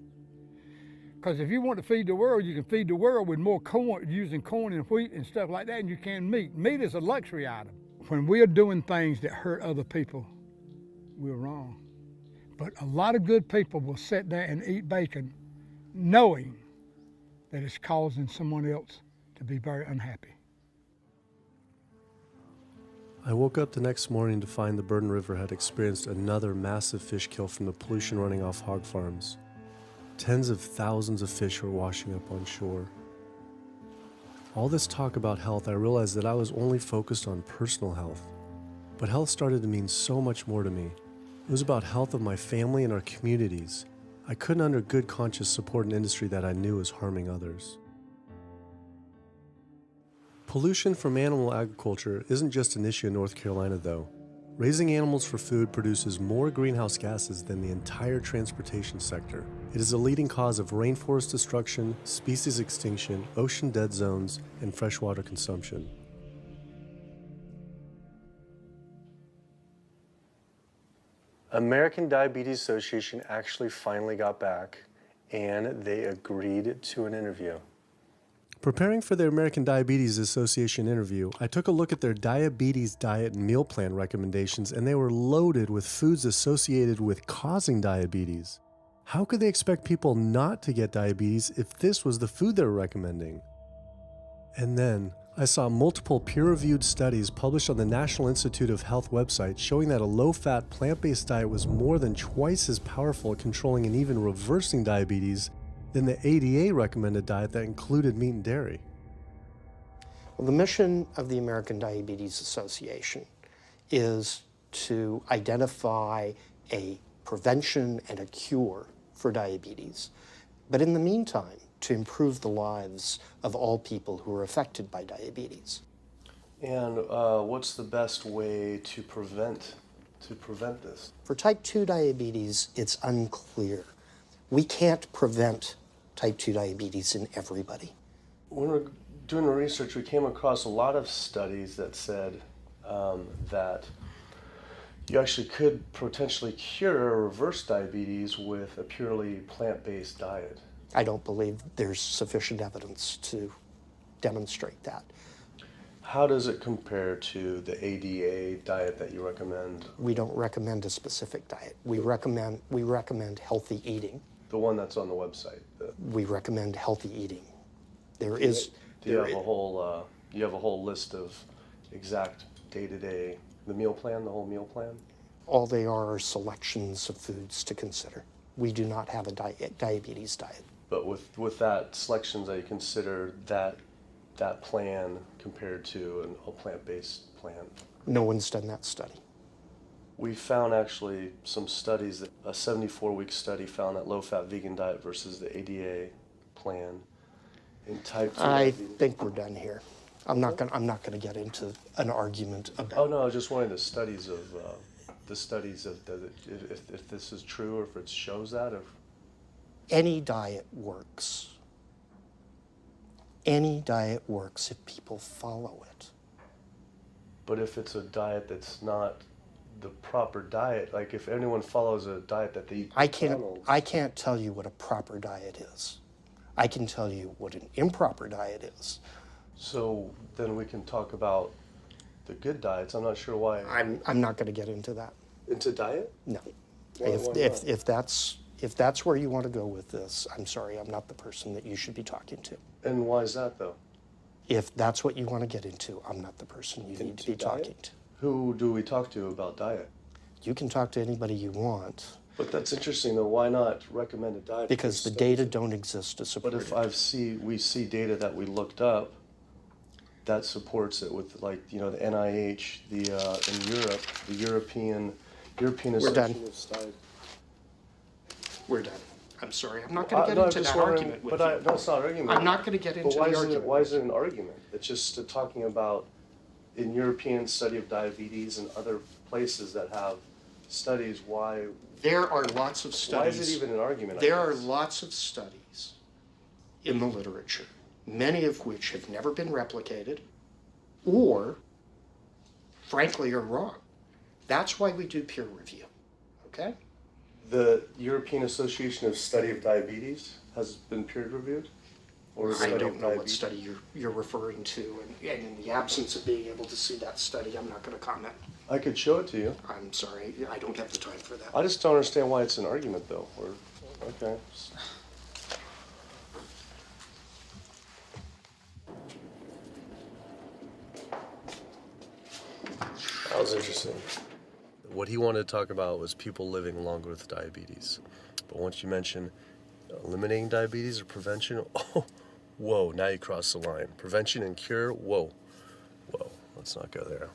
Speaker 14: Because if you want to feed the world, you can feed the world with more corn, using corn and wheat and stuff like that, and you can meat. Meat is a luxury item. When we're doing things that hurt other people, we're wrong. But a lot of good people will sit there and eat bacon knowing that it's causing someone else to be very unhappy.
Speaker 2: I woke up the next morning to find the Burden River had experienced another massive fish kill from the pollution running off hog farms. Tens of thousands of fish were washing up on shore. All this talk about health, I realized that I was only focused on personal health. But health started to mean so much more to me. It was about health of my family and our communities. I couldn't under good conscience support an industry that I knew was harming others. Pollution from animal agriculture isn't just an issue in North Carolina, though. Raising animals for food produces more greenhouse gases than the entire transportation sector. It is a leading cause of rainforest destruction, species extinction, ocean dead zones, and freshwater consumption. American Diabetes Association actually finally got back, and they agreed to an interview. Preparing for their American Diabetes Association interview, I took a look at their diabetes diet and meal plan recommendations, and they were loaded with foods associated with causing diabetes. How could they expect people not to get diabetes if this was the food they were recommending? And then, I saw multiple peer-reviewed studies published on the National Institute of Health website showing that a low-fat, plant-based diet was more than twice as powerful at controlling and even reversing diabetes than the ADA recommended diet that included meat and dairy.
Speaker 16: Well, the mission of the American Diabetes Association is to identify a prevention and a cure for diabetes, but in the meantime, to improve the lives of all people who are affected by diabetes.
Speaker 2: And what's the best way to prevent this?
Speaker 16: For type 2 diabetes, it's unclear. We can't prevent type 2 diabetes in everybody.
Speaker 2: When we were doing the research, we came across a lot of studies that said that you actually could potentially cure or reverse diabetes with a purely plant-based diet.
Speaker 16: I don't believe there's sufficient evidence to demonstrate that.
Speaker 2: How does it compare to the ADA diet that you recommend?
Speaker 16: We don't recommend a specific diet. We recommend healthy eating.
Speaker 2: The one that's on the website.
Speaker 16: We recommend healthy eating. There is.
Speaker 2: Do you have a whole? You have a whole list of exact day-to-day, the meal plan, the whole meal plan?
Speaker 16: All they are selections of foods to consider. We do not have a diabetes diet.
Speaker 2: But with that selections, that you consider that plan compared to a plant-based plan?
Speaker 16: No one's done that study.
Speaker 2: We found actually some studies, that a 74-week study found that low-fat vegan diet versus the ADA plan in type 2
Speaker 16: I
Speaker 2: diabetes.
Speaker 16: think we're done here. I'm not gonna get into an argument about.
Speaker 2: Oh no, I was just wondering the studies of if this is true or if it shows that.
Speaker 16: Any diet works. Any diet works if people follow it.
Speaker 6: But if it's a diet that's not the proper diet, like if anyone follows a diet that they eat
Speaker 16: I can't tell you what a proper diet is. I can tell you what an improper diet is.
Speaker 6: So then we can talk about the good diets. I'm not sure why.
Speaker 16: I'm not going to get into that.
Speaker 6: Into diet?
Speaker 16: No.
Speaker 6: Why not?
Speaker 16: If that's where you want to go with this, I'm sorry, I'm not the person that you should be talking to.
Speaker 6: And why is that though?
Speaker 16: If that's what you want to get into, I'm not the person you need to be talking to.
Speaker 6: Who do we talk to about diet?
Speaker 16: You can talk to anybody you want.
Speaker 6: But that's interesting though. Why not recommend a diet?
Speaker 16: Because the data don't exist to support it.
Speaker 6: But if we see data that we looked up that supports it with, like, you know, the NIH, in Europe, the European Association of Studies.
Speaker 16: We're done. I'm sorry. I'm not going to get into that argument with you.
Speaker 6: No, it's not an argument.
Speaker 16: I'm not going to get into the argument.
Speaker 6: Why is it an argument? It's just talking about in European study of diabetes and other places that have studies, why...
Speaker 16: There are lots of studies.
Speaker 6: Why is it even an argument?
Speaker 16: There are lots of studies in the literature, many of which have never been replicated or, frankly, are wrong. That's why we do peer review, okay?
Speaker 6: The European Association of Study of Diabetes has been peer reviewed? Or
Speaker 16: I don't know what study you're referring to, and in the absence of being able to see that study, I'm not going to comment.
Speaker 6: I could show it to you.
Speaker 16: I'm sorry, I don't have the time for that.
Speaker 6: I just don't understand why it's an argument, though. Okay. That was interesting. What he wanted to talk about was people living longer with diabetes. But once you mention eliminating diabetes or prevention, oh, whoa, now you cross the line. Prevention and cure, whoa, let's not go there.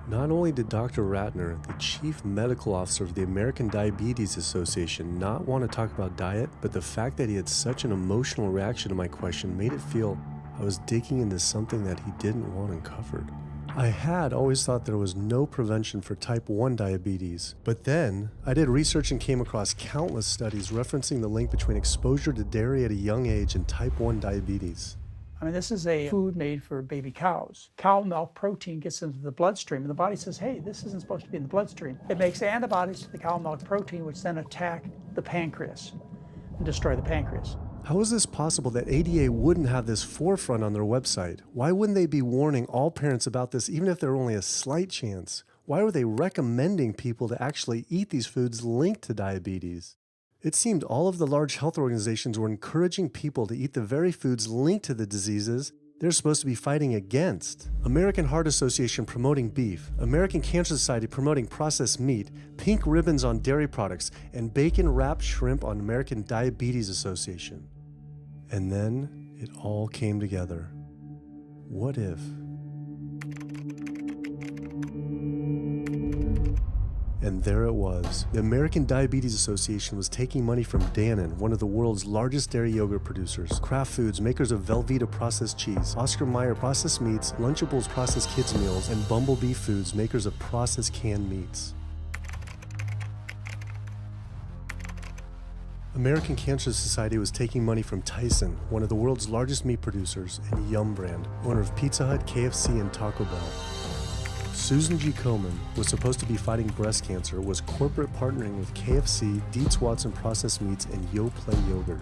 Speaker 2: Not only did Dr. Ratner, the chief medical officer of the American Diabetes Association, not want to talk about diet, but the fact that he had such an emotional reaction to my question made it feel I was digging into something that he didn't want uncovered. I had always thought there was no prevention for type 1 diabetes, but then I did research and came across countless studies referencing the link between exposure to dairy at a young age and type 1 diabetes.
Speaker 17: I mean, this is a food made for baby cows. Cow milk protein gets into the bloodstream, and the body says, hey, this isn't supposed to be in the bloodstream. It makes antibodies to the cow milk protein, which then attack the pancreas and destroy the pancreas.
Speaker 2: How is this possible that ADA wouldn't have this forefront on their website? Why wouldn't they be warning all parents about this, even if there were only a slight chance? Why were they recommending people to actually eat these foods linked to diabetes? It seemed all of the large health organizations were encouraging people to eat the very foods linked to the diseases they're supposed to be fighting against. American Heart Association promoting beef, American Cancer Society promoting processed meat, pink ribbons on dairy products, and bacon-wrapped shrimp on American Diabetes Association. And then it all came together. What if? And there it was. The American Diabetes Association was taking money from Dannon, one of the world's largest dairy yogurt producers, Kraft Foods, makers of Velveeta processed cheese, Oscar Mayer processed meats, Lunchables processed kids meals, and Bumblebee Foods, makers of processed canned meats. American Cancer Society was taking money from Tyson, one of the world's largest meat producers, and Yum Brand, owner of Pizza Hut, KFC, and Taco Bell. Susan G. Komen was supposed to be fighting breast cancer, was corporate partnering with KFC, Dietz Watson Processed Meats, and Yoplait Yogurt.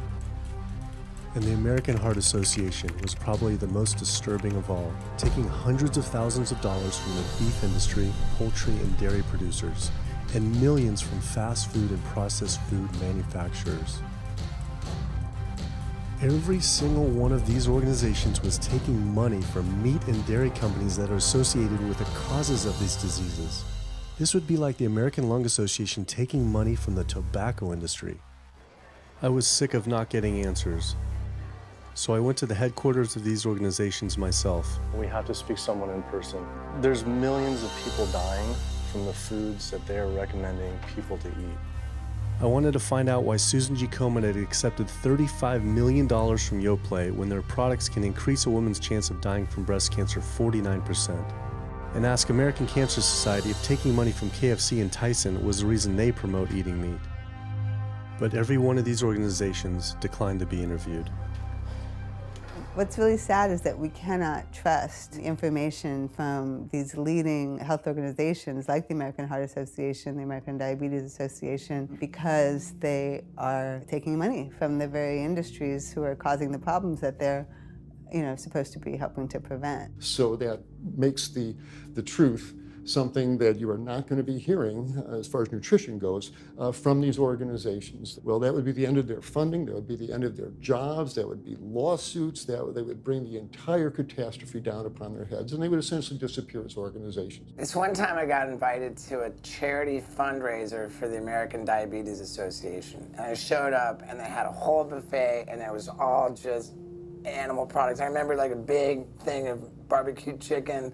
Speaker 2: And the American Heart Association was probably the most disturbing of all, taking hundreds of thousands of dollars from the beef industry, poultry, and dairy producers, and millions from fast food and processed food manufacturers. Every single one of these organizations was taking money from meat and dairy companies that are associated with the causes of these diseases. This would be like the American Lung Association taking money from the tobacco industry. I was sick of not getting answers, so I went to the headquarters of these organizations myself.
Speaker 6: We have to speak to someone in person. There's millions of people dying from the foods that they're recommending people to eat.
Speaker 2: I wanted to find out why Susan G. Komen had accepted $35 million from Yoplait when their products can increase a woman's chance of dying from breast cancer 49%. And ask American Cancer Society if taking money from KFC and Tyson was the reason they promote eating meat. But every one of these organizations declined to be interviewed.
Speaker 12: What's really sad is that we cannot trust information from these leading health organizations like the American Heart Association, the American Diabetes Association, because they are taking money from the very industries who are causing the problems that they're supposed to be helping to prevent.
Speaker 19: So that makes the truth something that you are not going to be hearing, as far as nutrition goes, from these organizations. Well, that would be the end of their funding, that would be the end of their jobs, that would be lawsuits, they would bring the entire catastrophe down upon their heads, and they would essentially disappear as organizations.
Speaker 20: This one time I got invited to a charity fundraiser for the American Diabetes Association. And I showed up and they had a whole buffet and it was all just animal products. I remember like a big thing of barbecue chicken.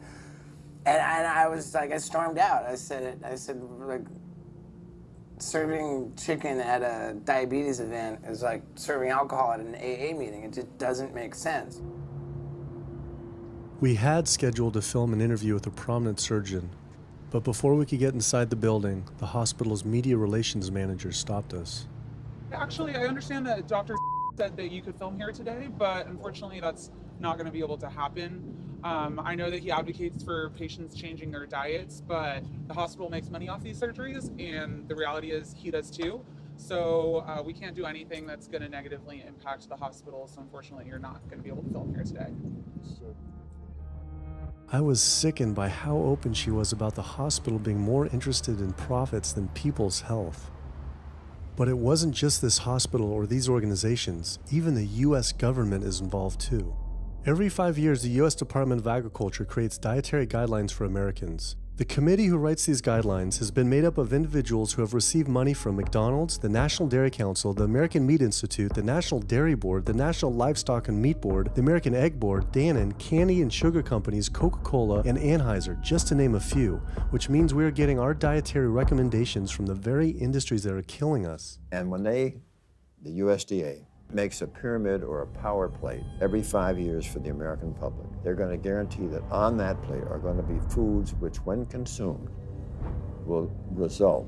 Speaker 20: And I was like, I stormed out. I said, like, serving chicken at a diabetes event is like serving alcohol at an AA meeting. It just doesn't make sense.
Speaker 2: We had scheduled to film an interview with a prominent surgeon, but before we could get inside the building, the hospital's media relations manager stopped us.
Speaker 21: Actually, I understand that Dr. said that you could film here today, but unfortunately that's not going to be able to happen. I know that he advocates for patients changing their diets, but the hospital makes money off these surgeries, and the reality is he does too. So we can't do anything that's going to negatively impact the hospital, so unfortunately you're not going to be able to film here today.
Speaker 2: I was sickened by how open she was about the hospital being more interested in profits than people's health. But it wasn't just this hospital or these organizations. Even the U.S. government is involved too. Every 5 years, the U.S. Department of Agriculture creates dietary guidelines for Americans. The committee who writes these guidelines has been made up of individuals who have received money from McDonald's, the National Dairy Council, the American Meat Institute, the National Dairy Board, the National Livestock and Meat Board, the American Egg Board, Dannon, candy and sugar companies, Coca-Cola, and Anheuser, just to name a few, which means we are getting our dietary recommendations from the very industries that are killing us.
Speaker 25: And when the USDA, makes a pyramid or a power plate every 5 years for the American public, they're going to guarantee that on that plate are going to be foods which, when consumed, will result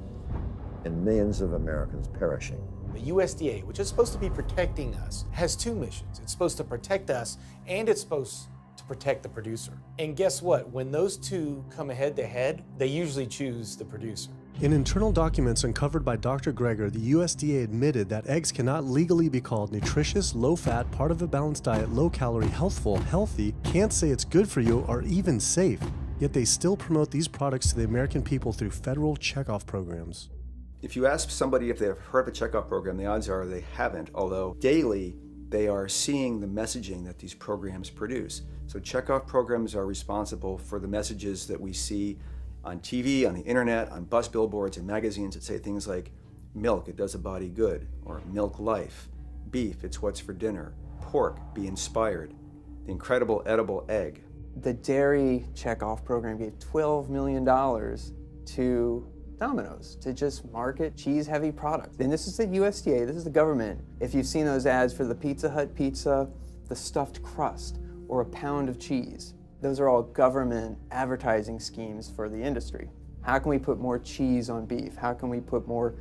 Speaker 25: in millions of Americans perishing.
Speaker 26: The USDA, which is supposed to be protecting us, has two missions. It's supposed to protect us, and it's supposed to protect the producer. And guess what? When those two come head to head, they usually choose the producer.
Speaker 2: In internal documents uncovered by Dr. Greger, the USDA admitted that eggs cannot legally be called nutritious, low-fat, part of a balanced diet, low-calorie, healthful, healthy, can't say it's good for you, or even safe. Yet they still promote these products to the American people through federal checkoff programs.
Speaker 27: If you ask somebody if they've heard of a checkoff program, the odds are they haven't, although daily they are seeing the messaging that these programs produce. So checkoff programs are responsible for the messages that we see on TV, on the internet, on bus billboards and magazines that say things like, milk, it does a body good, or milk life, beef, it's what's for dinner, pork, be inspired, the incredible edible egg.
Speaker 28: The dairy checkoff program gave $12 million to Domino's to just market cheese-heavy products. And this is the USDA, this is the government. If you've seen those ads for the Pizza Hut pizza, the stuffed crust, or a pound of cheese, those are all government advertising schemes for the industry. How can we put more cheese on beef? How can we put more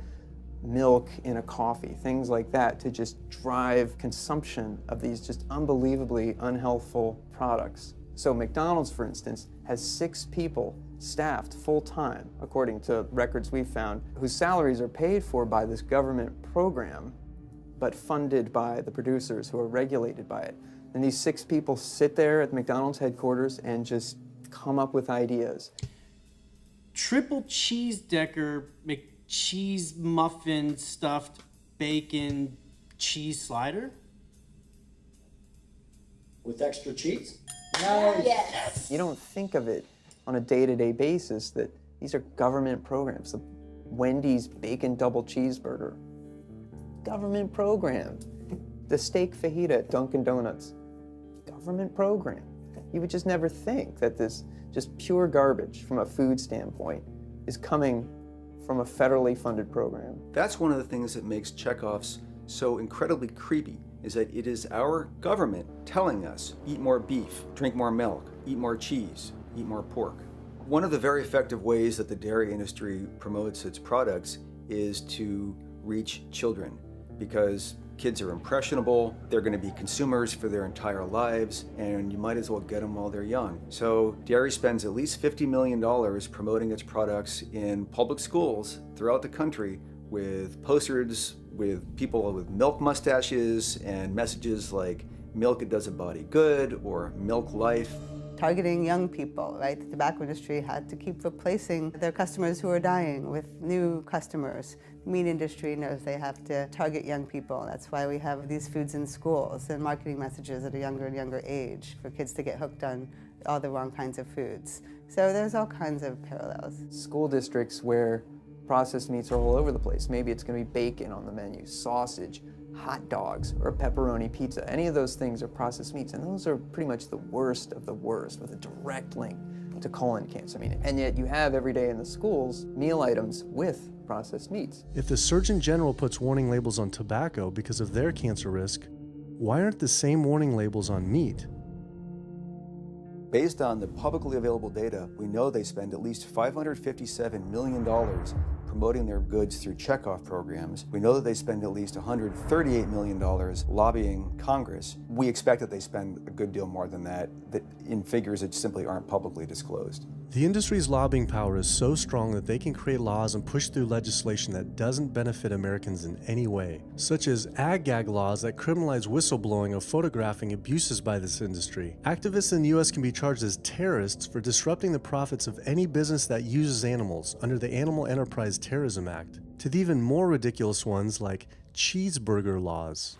Speaker 28: milk in a coffee? Things like that to just drive consumption of these just unbelievably unhealthful products. So McDonald's, for instance, has 6 people staffed full-time, according to records we've found, whose salaries are paid for by this government program, but funded by the producers who are regulated by it. And these 6 people sit there at McDonald's headquarters and just come up with ideas.
Speaker 29: Triple cheese decker McCheese muffin stuffed bacon cheese slider?
Speaker 30: With extra cheese?
Speaker 29: Nice.
Speaker 30: Yes.
Speaker 28: You don't think of it on a day-to-day basis that these are government programs. The Wendy's bacon double cheeseburger, government program. The steak fajita at Dunkin' Donuts, government program. You would just never think that this just pure garbage from a food standpoint is coming from a federally funded program.
Speaker 27: That's one of the things that makes checkoffs so incredibly creepy, is that it is our government telling us, eat more beef, drink more milk, eat more cheese, eat more pork. One of the very effective ways that the dairy industry promotes its products is to reach children because kids are impressionable, they're going to be consumers for their entire lives, and you might as well get them while they're young. So dairy spends at least $50 million promoting its products in public schools throughout the country with posters with people with milk mustaches and messages like milk it does a body good or milk life.
Speaker 12: Targeting young people, right? The tobacco industry had to keep replacing their customers who are dying with new customers. The meat industry knows they have to target young people. That's why we have these foods in schools and marketing messages at a younger and younger age for kids to get hooked on all the wrong kinds of foods. So there's all kinds of parallels.
Speaker 28: School districts where processed meats are all over the place. Maybe it's going to be bacon on the menu, sausage, hot dogs, or a pepperoni pizza. Any of those things are processed meats, and those are pretty much the worst of the worst with a direct link to colon cancer. And yet you have every day in the schools meal items with processed meats.
Speaker 2: If the Surgeon General puts warning labels on tobacco because of their cancer risk, why aren't the same warning labels on meat?
Speaker 27: Based on the publicly available data, we know they spend at least $557 million promoting their goods through checkoff programs. We know that they spend at least $138 million lobbying Congress. We expect that they spend a good deal more than that in figures that simply aren't publicly disclosed.
Speaker 2: The industry's lobbying power is so strong that they can create laws and push through legislation that doesn't benefit Americans in any way, such as ag-gag laws that criminalize whistleblowing or photographing abuses by this industry. Activists in the U.S. can be charged as terrorists for disrupting the profits of any business that uses animals under the Animal Enterprise Terrorism Act, to the even more ridiculous ones like cheeseburger laws.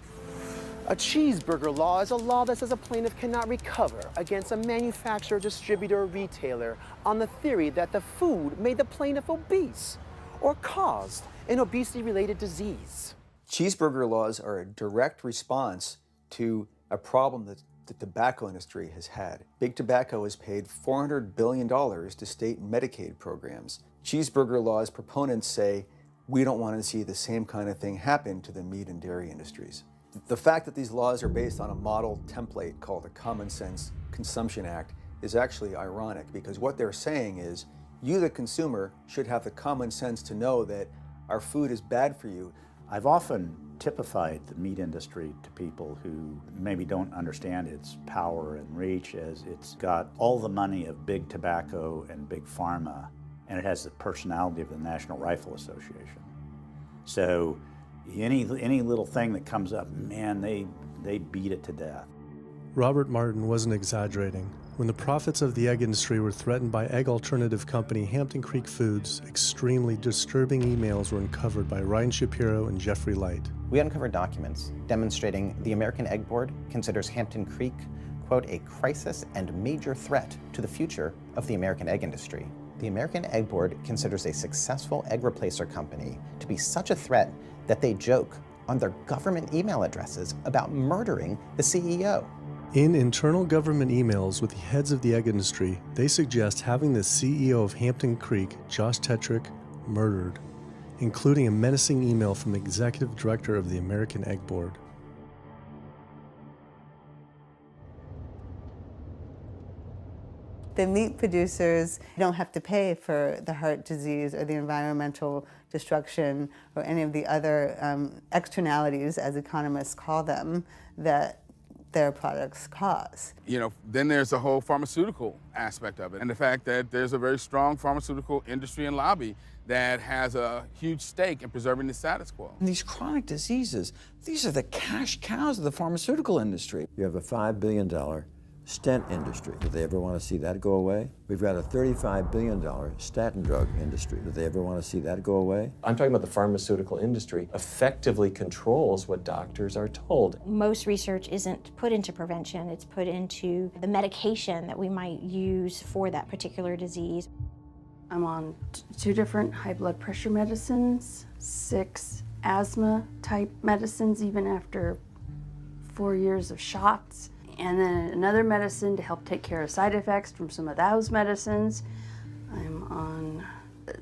Speaker 1: A cheeseburger law is a law that says a plaintiff cannot recover against a manufacturer, distributor, or retailer on the theory that the food made the plaintiff obese or caused an obesity-related disease.
Speaker 27: Cheeseburger laws are a direct response to a problem that the tobacco industry has had. Big Tobacco has paid $400 billion to state Medicaid programs. Cheeseburger laws proponents say, we don't want to see the same kind of thing happen to the meat and dairy industries. The fact that these laws are based on a model template called the Common Sense Consumption Act is actually ironic, because what they're saying is you, the consumer, should have the common sense to know that our food is bad for you.
Speaker 5: I've often typified the meat industry to people who maybe don't understand its power and reach as it's got all the money of big tobacco and big pharma, and it has the personality of the National Rifle Association. So any little thing that comes up, man, they beat it to death.
Speaker 2: Robert Martin wasn't exaggerating. When the profits of the egg industry were threatened by egg alternative company Hampton Creek Foods, extremely disturbing emails were uncovered by Ryan Shapiro and Jeffrey Light.
Speaker 3: We uncovered documents demonstrating the American Egg Board considers Hampton Creek, quote, a crisis and major threat to the future of the American egg industry. The American Egg Board considers a successful egg replacer company to be such a threat that they joke on their government email addresses about murdering the CEO.
Speaker 2: In internal government emails with the heads of the egg industry, they suggest having the CEO of Hampton Creek, Josh Tetrick, murdered, including a menacing email from the executive director of the American Egg Board.
Speaker 12: The meat producers don't have to pay for the heart disease or the environmental destruction or any of the other externalities, as economists call them, that their products cause.
Speaker 4: You know, then there's the whole pharmaceutical aspect of it, and the fact that there's a very strong pharmaceutical industry and lobby that has a huge stake in preserving the status quo.
Speaker 7: And these chronic diseases, these are the cash cows of the pharmaceutical industry.
Speaker 25: You have a $5 billion stent industry. Do they ever want to see that go away? We've got a $35 billion statin drug industry. Do they ever want to see that go away?
Speaker 9: I'm talking about the pharmaceutical industry effectively controls what doctors are told.
Speaker 10: Most research isn't put into prevention, it's put into the medication that we might use for that particular disease.
Speaker 13: I'm on 2 different high blood pressure medicines, 6 asthma type medicines, even after 4 years of shots. And then another medicine to help take care of side effects from some of those medicines. I'm on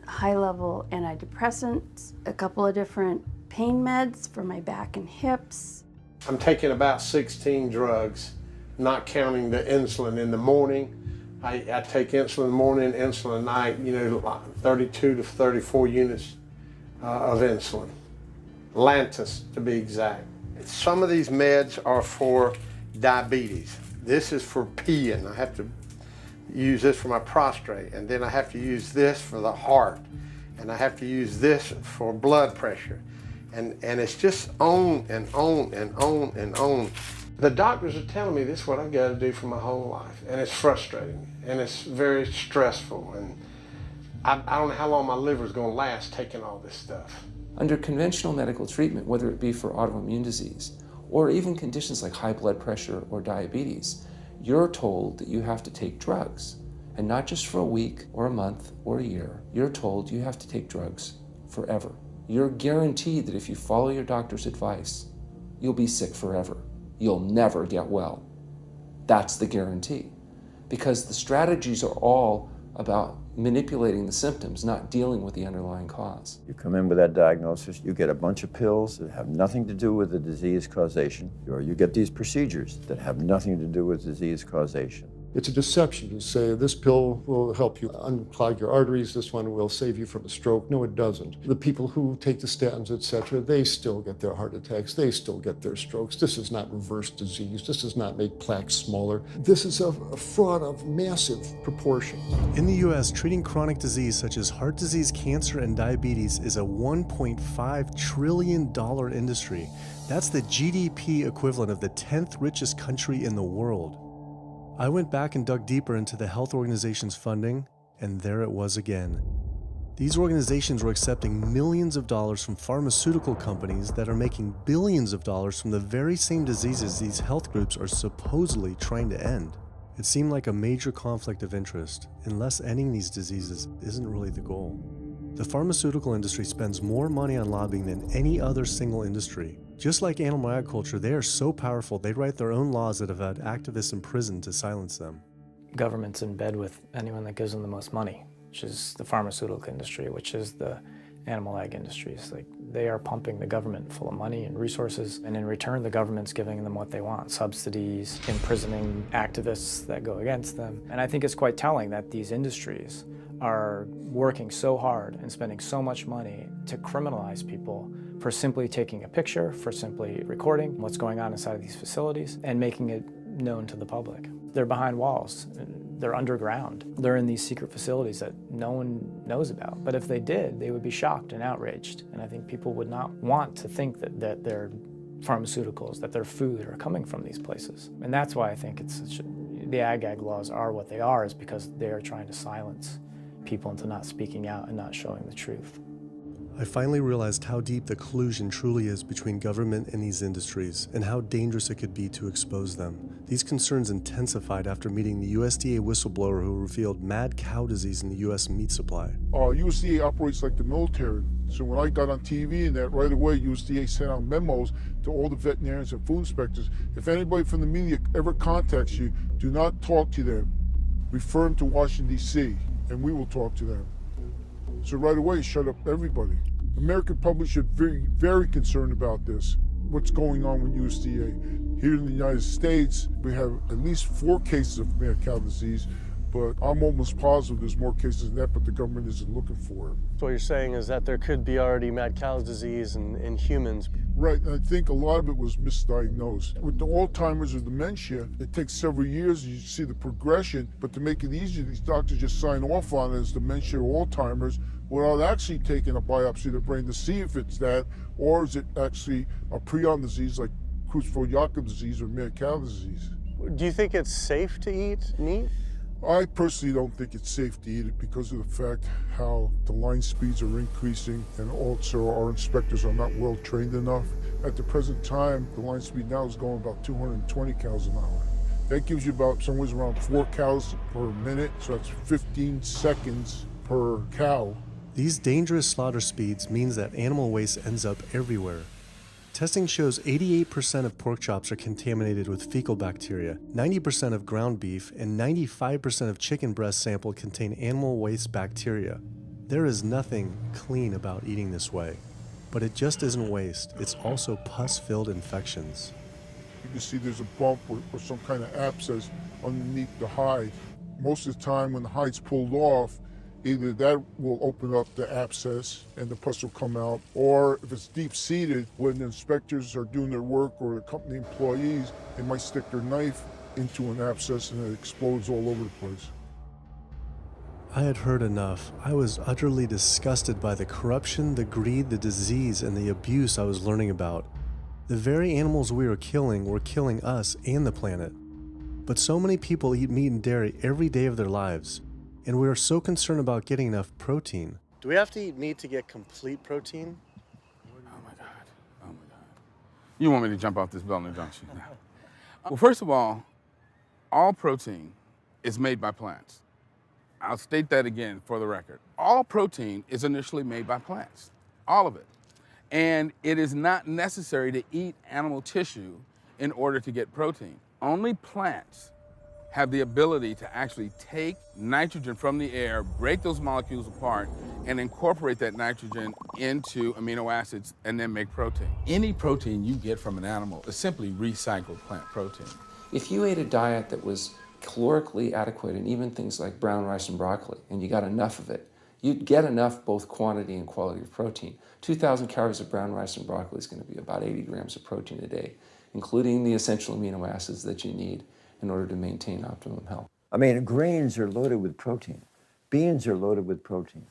Speaker 13: high-level antidepressants, a couple of different pain meds for my back and hips.
Speaker 18: I'm taking about 16 drugs, not counting the insulin in the morning. I take insulin morning, insulin night, 32 to 34 units of insulin. Lantus to be exact. Some of these meds are for diabetes. This is for peeing. I have to use this for my prostate, and then I have to use this for the heart, and I have to use this for blood pressure. And it's just on and on and on and on. The doctors are telling me this is what I've got to do for my whole life, and it's frustrating, and it's very stressful, and I don't know how long my liver is going to last taking all this stuff.
Speaker 6: Under conventional medical treatment, whether it be for autoimmune disease or even conditions like high blood pressure or diabetes, you're told that you have to take drugs. And not just for a week or a month or a year. You're told you have to take drugs forever. You're guaranteed that if you follow your doctor's advice, you'll be sick forever. You'll never get well. That's the guarantee. Because the strategies are all about manipulating the symptoms, not dealing with the underlying cause.
Speaker 25: You come in with that diagnosis, you get a bunch of pills that have nothing to do with the disease causation, or you get these procedures that have nothing to do with disease causation.
Speaker 19: It's a deception to say this pill will help you unclog your arteries, this one will save you from a stroke. No, it doesn't. The people who take the statins, etc., they still get their heart attacks, they still get their strokes. This does not reverse disease. This does not make plaques smaller. This is a fraud of massive proportions.
Speaker 2: In the US, treating chronic disease such as heart disease, cancer, and diabetes is a $1.5 trillion industry. That's the GDP equivalent of the 10th richest country in the world. I went back and dug deeper into the health organization's funding, and there it was again. These organizations were accepting millions of dollars from pharmaceutical companies that are making billions of dollars from the very same diseases these health groups are supposedly trying to end. It seemed like a major conflict of interest, unless ending these diseases isn't really the goal. The pharmaceutical industry spends more money on lobbying than any other single industry. Just like animal agriculture, they are so powerful they write their own laws that have had activists imprisoned to silence them.
Speaker 8: Government's in bed with anyone that gives them the most money, which is the pharmaceutical industry, which is the animal ag industries. Like, they are pumping the government full of money and resources, and in return the government's giving them what they want: subsidies, imprisoning activists that go against them. And I think it's quite telling that these industries are working so hard and spending so much money to criminalize people for simply taking a picture, for simply recording what's going on inside of these facilities and making it known to the public. They're behind walls, they're underground, they're in these secret facilities that no one knows about. But if they did, they would be shocked and outraged. And I think people would not want to think that their pharmaceuticals, that their food are coming from these places. And that's why I think the ag laws are what they are, is because they are trying to silence people into not speaking out and not showing the truth.
Speaker 2: I finally realized how deep the collusion truly is between government and these industries, and how dangerous it could be to expose them. These concerns intensified after meeting the USDA whistleblower who revealed mad cow disease in the US meat supply.
Speaker 11: USDA operates like the military. So when I got on TV and that, right away USDA sent out memos to all the veterinarians and food inspectors. If anybody from the media ever contacts you, do not talk to them. Refer them to Washington, D.C., and we will talk to them. So right away, shut up everybody. American public should be very concerned about this. What's going on with USDA? Here in the United States, we have at least 4 cases of mad cow disease, but I'm almost positive there's more cases than that, but the government isn't looking for it.
Speaker 14: So what you're saying is that there could be already mad cow disease in humans.
Speaker 11: Right, and I think a lot of it was misdiagnosed. With the Alzheimer's or dementia, it takes several years, you see the progression, but to make it easier, these doctors just sign off on it as dementia or Alzheimer's without actually taking a biopsy of the brain to see if it's that, or is it actually a prion disease like Creutzfeldt-Jakob disease or mad cow disease.
Speaker 14: Do you think it's safe to eat meat?
Speaker 11: I personally don't think it's safe to eat it because of the fact how the line speeds are increasing, and also our inspectors are not well trained enough. At the present time, the line speed now is going about 220 cows an hour. That gives you about somewhere around 4 cows per minute, so that's 15 seconds per cow.
Speaker 2: These dangerous slaughter speeds means that animal waste ends up everywhere. Testing shows 88% of pork chops are contaminated with fecal bacteria, 90% of ground beef, and 95% of chicken breast sample contain animal waste bacteria. There is nothing clean about eating this way. But it just isn't waste, it's also pus-filled infections.
Speaker 11: You can see there's a bump or some kind of abscess underneath the hide. Most of the time when the hide's pulled off, Either that will open up the abscess and the pus will come out, or if it's deep-seated, when the inspectors are doing their work or the company employees, they might stick their knife into an abscess and it explodes all over the place.
Speaker 2: I had heard enough. I was utterly disgusted by the corruption, the greed, the disease, and the abuse I was learning about. The very animals we were killing us and the planet. But so many people eat meat and dairy every day of their lives, and we are so concerned about getting enough protein.
Speaker 14: Do we have to eat meat to get complete protein?
Speaker 4: Oh my God. You want me to jump off this building, don't you? No. Well, first of all protein is made by plants. I'll state that again for the record. All protein is initially made by plants, all of it. And it is not necessary to eat animal tissue in order to get protein. Only plants have the ability to actually take nitrogen from the air, break those molecules apart, and incorporate that nitrogen into amino acids and then make protein. Any protein you get from an animal is simply recycled plant protein.
Speaker 6: If you ate a diet that was calorically adequate, and even things like brown rice and broccoli, and you got enough of it, you'd get enough both quantity and quality of protein. 2,000 calories of brown rice and broccoli is going to be about 80 grams of protein a day, including the essential amino acids that you need in order to maintain optimum health.
Speaker 25: I mean, grains are loaded with protein. Beans are loaded with protein.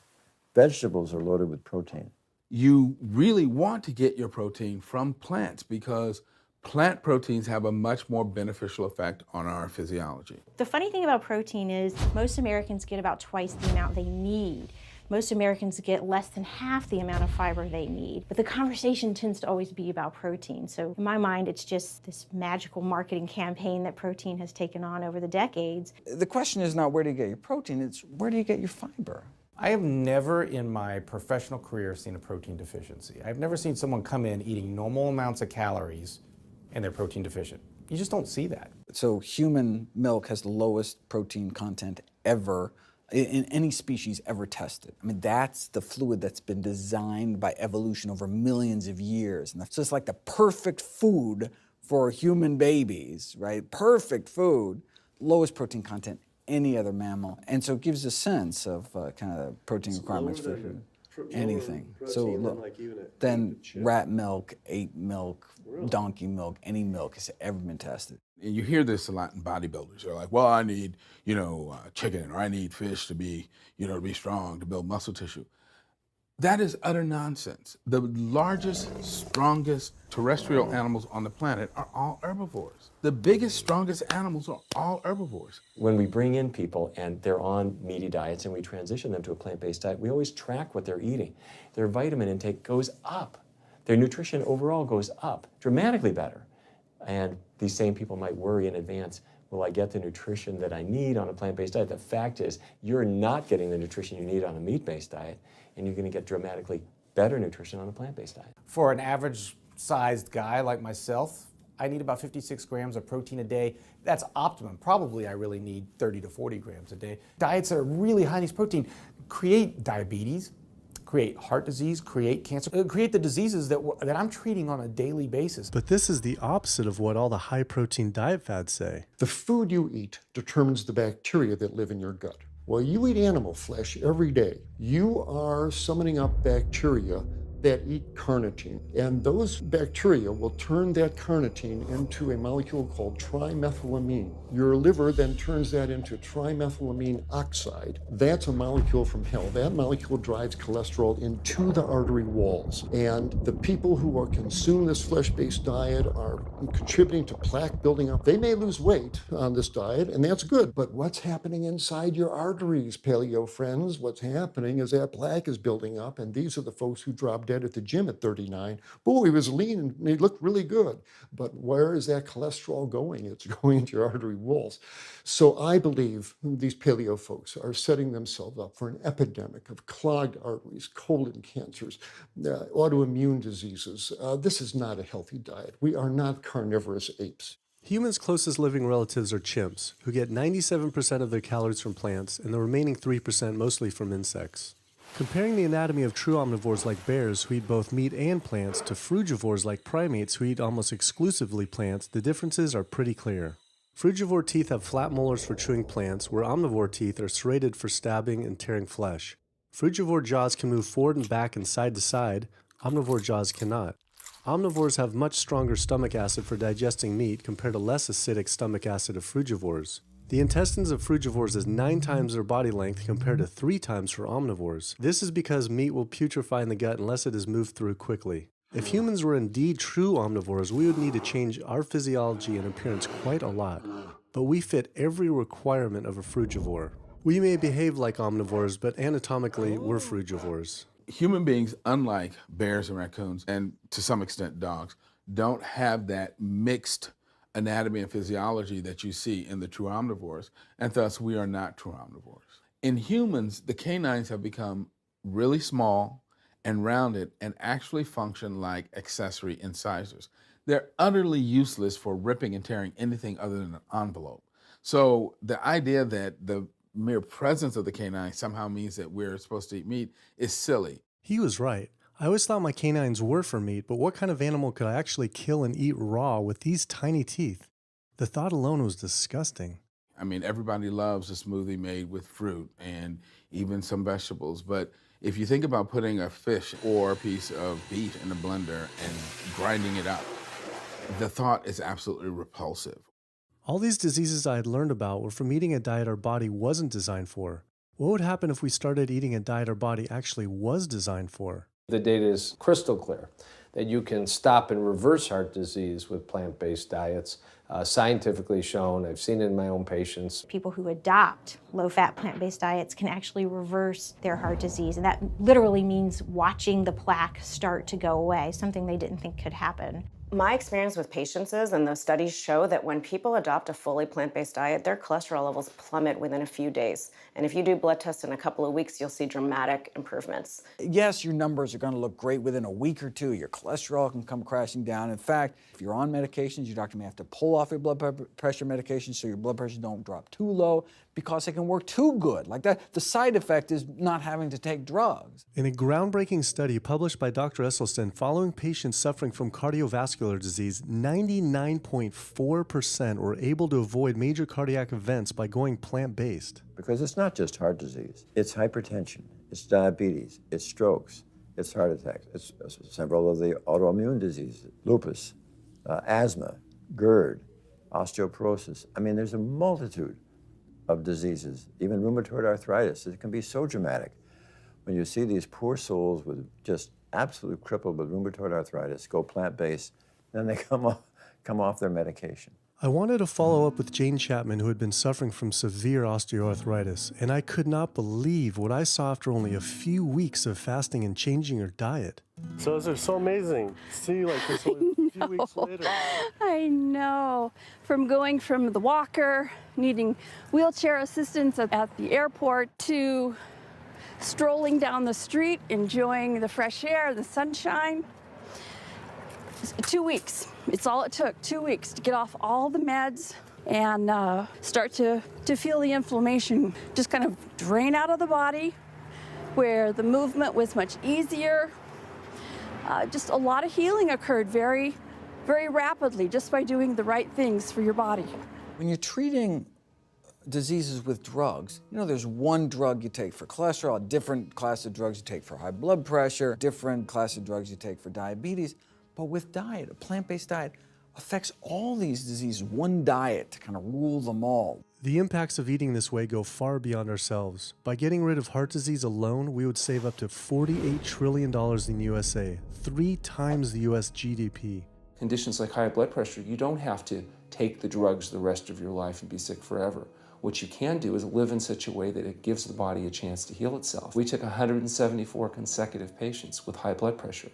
Speaker 25: Vegetables are loaded with protein.
Speaker 4: You really want to get your protein from plants because plant proteins have a much more beneficial effect on our physiology.
Speaker 10: The funny thing about protein is most Americans get about twice the amount they need. Most Americans get less than half the amount of fiber they need. But the conversation tends to always be about protein. So in my mind, it's just this magical marketing campaign that protein has taken on over the decades.
Speaker 7: The question is not where do you get your protein, it's where do you get your fiber?
Speaker 15: I have never in my professional career seen a protein deficiency. I've never seen someone come in eating normal amounts of calories and they're protein deficient. You just don't see that.
Speaker 7: So human milk has the lowest protein content ever in any species ever tested. I mean, that's the fluid that's been designed by evolution over millions of years. And that's just like the perfect food for human babies, right? Perfect food, lowest protein content any other mammal. And so it gives a sense of kind of protein requirements for food. Anything. So look, then rat milk, ape milk, donkey milk, any milk has ever been tested.
Speaker 4: And you hear this a lot in bodybuilders. They're like, well, I need, chicken, or I need fish to be, to be strong, to build muscle tissue. That is utter nonsense. The largest, strongest terrestrial animals on the planet are all herbivores. The biggest, strongest animals are all herbivores.
Speaker 9: When we bring in people and they're on meaty diets and we transition them to a plant-based diet, we always track what they're eating. Their vitamin intake goes up. Their nutrition overall goes up, dramatically better. And these same people might worry in advance, will I get the nutrition that I need on a plant-based diet? The fact is, you're not getting the nutrition you need on a meat-based diet, and you're going to get dramatically better nutrition on a plant-based diet.
Speaker 15: For an average-sized guy like myself, I need about 56 grams of protein a day. That's optimum. Probably I really need 30 to 40 grams a day. Diets that are really high in these protein create diabetes, create heart disease, create cancer, create the diseases that I'm treating on a daily basis.
Speaker 2: But this is the opposite of what all the high-protein diet fads say.
Speaker 19: The food you eat determines the bacteria that live in your gut. Well, you eat animal flesh every day. You are summoning up bacteria that eat carnitine. And those bacteria will turn that carnitine into a molecule called trimethylamine. Your liver then turns that into trimethylamine oxide. That's a molecule from hell. That molecule drives cholesterol into the artery walls. And the people who are consuming this flesh-based diet are contributing to plaque building up. They may lose weight on this diet, and that's good. But what's happening inside your arteries, paleo friends? What's happening is that plaque is building up, and these are the folks who dropped dead at the gym at 39. Boy, he was lean and he looked really good. But where is that cholesterol going? It's going into your artery walls. So I believe these paleo folks are setting themselves up for an epidemic of clogged arteries, colon cancers, autoimmune diseases. This is not a healthy diet. We are not carnivorous apes.
Speaker 2: Humans' closest living relatives are chimps, who get 97% of their calories from plants and the remaining 3% mostly from insects. Comparing the anatomy of true omnivores like bears, who eat both meat and plants, to frugivores like primates, who eat almost exclusively plants, the differences are pretty clear. Frugivore teeth have flat molars for chewing plants, where omnivore teeth are serrated for stabbing and tearing flesh. Frugivore jaws can move forward and back and side to side. Omnivore jaws cannot. Omnivores have much stronger stomach acid for digesting meat compared to less acidic stomach acid of frugivores. The intestines of frugivores is 9 times their body length compared to 3 times for omnivores. This is because meat will putrefy in the gut unless it is moved through quickly. If humans were indeed true omnivores, we would need to change our physiology and appearance quite a lot. But we fit every requirement of a frugivore. We may behave like omnivores, but anatomically, we're frugivores.
Speaker 4: Human beings, unlike bears and raccoons, and to some extent dogs, don't have that mixed anatomy and physiology that you see in the true omnivores, and thus we are not true omnivores. In humans, the canines have become really small and rounded and actually function like accessory incisors. They're utterly useless for ripping and tearing anything other than an envelope. So the idea that the mere presence of the canine somehow means that we're supposed to eat meat is silly.
Speaker 2: He was right. I always thought my canines were for meat, but what kind of animal could I actually kill and eat raw with these tiny teeth? The thought alone was disgusting.
Speaker 4: I mean, everybody loves a smoothie made with fruit and even some vegetables, but if you think about putting a fish or a piece of beef in a blender and grinding it up, the thought is absolutely repulsive.
Speaker 2: All these diseases I had learned about were from eating a diet our body wasn't designed for. What would happen if we started eating a diet our body actually was designed for?
Speaker 16: The data is crystal clear that you can stop and reverse heart disease with plant-based diets. Scientifically shown, I've seen it in my own patients.
Speaker 10: People who adopt low-fat plant-based diets can actually reverse their heart disease, and that literally means watching the plaque start to go away, something they didn't think could happen.
Speaker 17: My experience with patients is, and those studies show, that when people adopt a fully plant-based diet, their cholesterol levels plummet within a few days. And if you do blood tests in a couple of weeks, you'll see dramatic improvements.
Speaker 7: Yes, your numbers are going to look great within a week or two. Your cholesterol can come crashing down. In fact, if you're on medications, your doctor may have to pull off your blood pressure medication so your blood pressure don't drop too low because it can work too good. Like that, the side effect is not having to take drugs.
Speaker 2: In a groundbreaking study published by Dr. Esselstyn following patients suffering from cardiovascular disease, 99.4% were able to avoid major cardiac events by going plant-based.
Speaker 25: Because it's not just heart disease. It's hypertension, it's diabetes, it's strokes, it's heart attacks, it's several of the autoimmune diseases, lupus, asthma, GERD, osteoporosis. I mean, there's a multitude of diseases, even rheumatoid arthritis. It can be so dramatic. When you see these poor souls with just absolutely crippled with rheumatoid arthritis go plant-based, then they come off their medication.
Speaker 2: I wanted to follow up with Jane Chapman, who had been suffering from severe osteoarthritis, and I could not believe what I saw after only a few weeks of fasting and changing her diet.
Speaker 14: So it's so amazing to see like this only a few weeks later.
Speaker 13: I know. From going from the walker, needing wheelchair assistance at the airport, to strolling down the street, enjoying the fresh air, the sunshine. 2 weeks. It's all it took, 2 weeks to get off all the meds and start to feel the inflammation just kind of drain out of the body, where the movement was much easier. Just a lot of healing occurred very, very rapidly just by doing the right things for your body.
Speaker 7: When you're treating diseases with drugs, you know, there's one drug you take for cholesterol, a different class of drugs you take for high blood pressure, different class of drugs you take for diabetes. But with diet, a plant-based diet affects all these diseases, one diet to kind of rule them all.
Speaker 2: The impacts of eating this way go far beyond ourselves. By getting rid of heart disease alone, we would save up to $48 trillion in the USA, 3 times the US GDP.
Speaker 6: Conditions like high blood pressure, you don't have to take the drugs the rest of your life and be sick forever. What you can do is live in such a way that it gives the body a chance to heal itself. We took 174 consecutive patients with high blood pressure,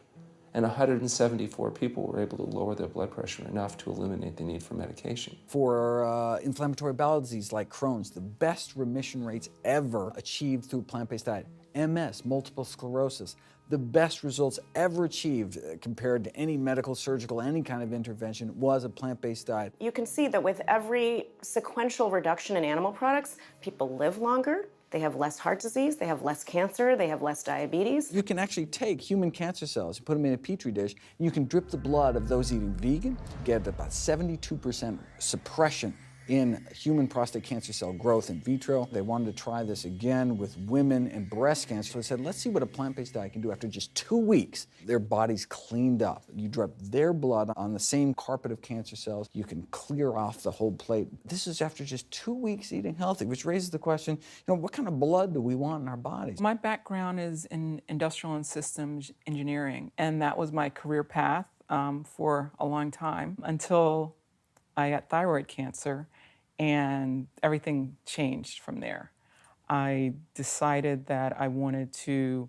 Speaker 6: and 174 people were able to lower their blood pressure enough to eliminate the need for medication.
Speaker 7: For inflammatory bowel disease like Crohn's, the best remission rates ever achieved through plant-based diet. MS, multiple sclerosis, the best results ever achieved compared to any medical, surgical, any kind of intervention was a plant-based diet.
Speaker 17: You can see that with every sequential reduction in animal products, people live longer, they have less heart disease, they have less cancer, they have less diabetes.
Speaker 7: You can actually take human cancer cells, you put them in a petri dish, and you can drip the blood of those eating vegan, get about 72% suppression in human prostate cancer cell growth in vitro. They wanted to try this again with women and breast cancer. So they said, let's see what a plant-based diet can do. After just 2 weeks, their bodies cleaned up. You drop their blood on the same carpet of cancer cells. You can clear off the whole plate. This is after just 2 weeks eating healthy, which raises the question, what kind of blood do we want in our bodies?
Speaker 1: My background is in industrial and systems engineering, and that was my career path for a long time until I got thyroid cancer, and everything changed from there. I decided that I wanted to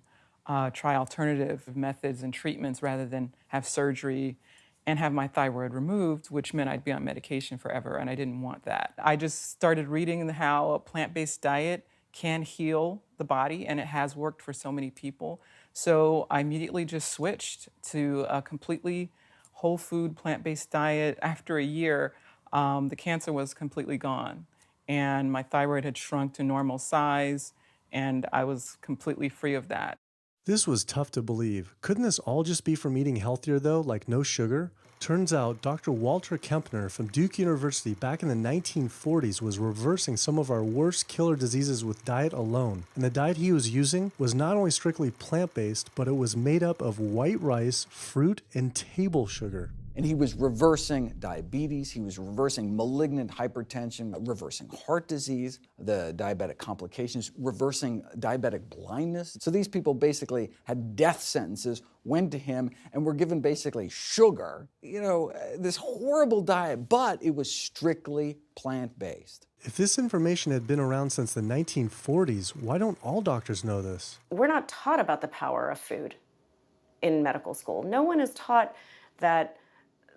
Speaker 1: try alternative methods and treatments rather than have surgery and have my thyroid removed, which meant I'd be on medication forever, and I didn't want that. I just started reading how a plant-based diet can heal the body, and it has worked for so many people. So I immediately just switched to a completely whole food plant-based diet. After a year, the cancer was completely gone, and my thyroid had shrunk to normal size, and I was completely free of that.
Speaker 2: This was tough to believe. Couldn't this all just be from eating healthier though, like no sugar? Turns out Dr. Walter Kempner from Duke University back in the 1940s was reversing some of our worst killer diseases with diet alone. And the diet he was using was not only strictly plant-based, but it was made up of white rice, fruit, and table sugar.
Speaker 7: And he was reversing diabetes, he was reversing malignant hypertension, reversing heart disease, the diabetic complications, reversing diabetic blindness. So these people basically had death sentences, went to him, and were given basically sugar, this horrible diet, but it was strictly plant-based.
Speaker 2: If this information had been around since the 1940s, why don't all doctors know this?
Speaker 17: We're not taught about the power of food in medical school. No one is taught that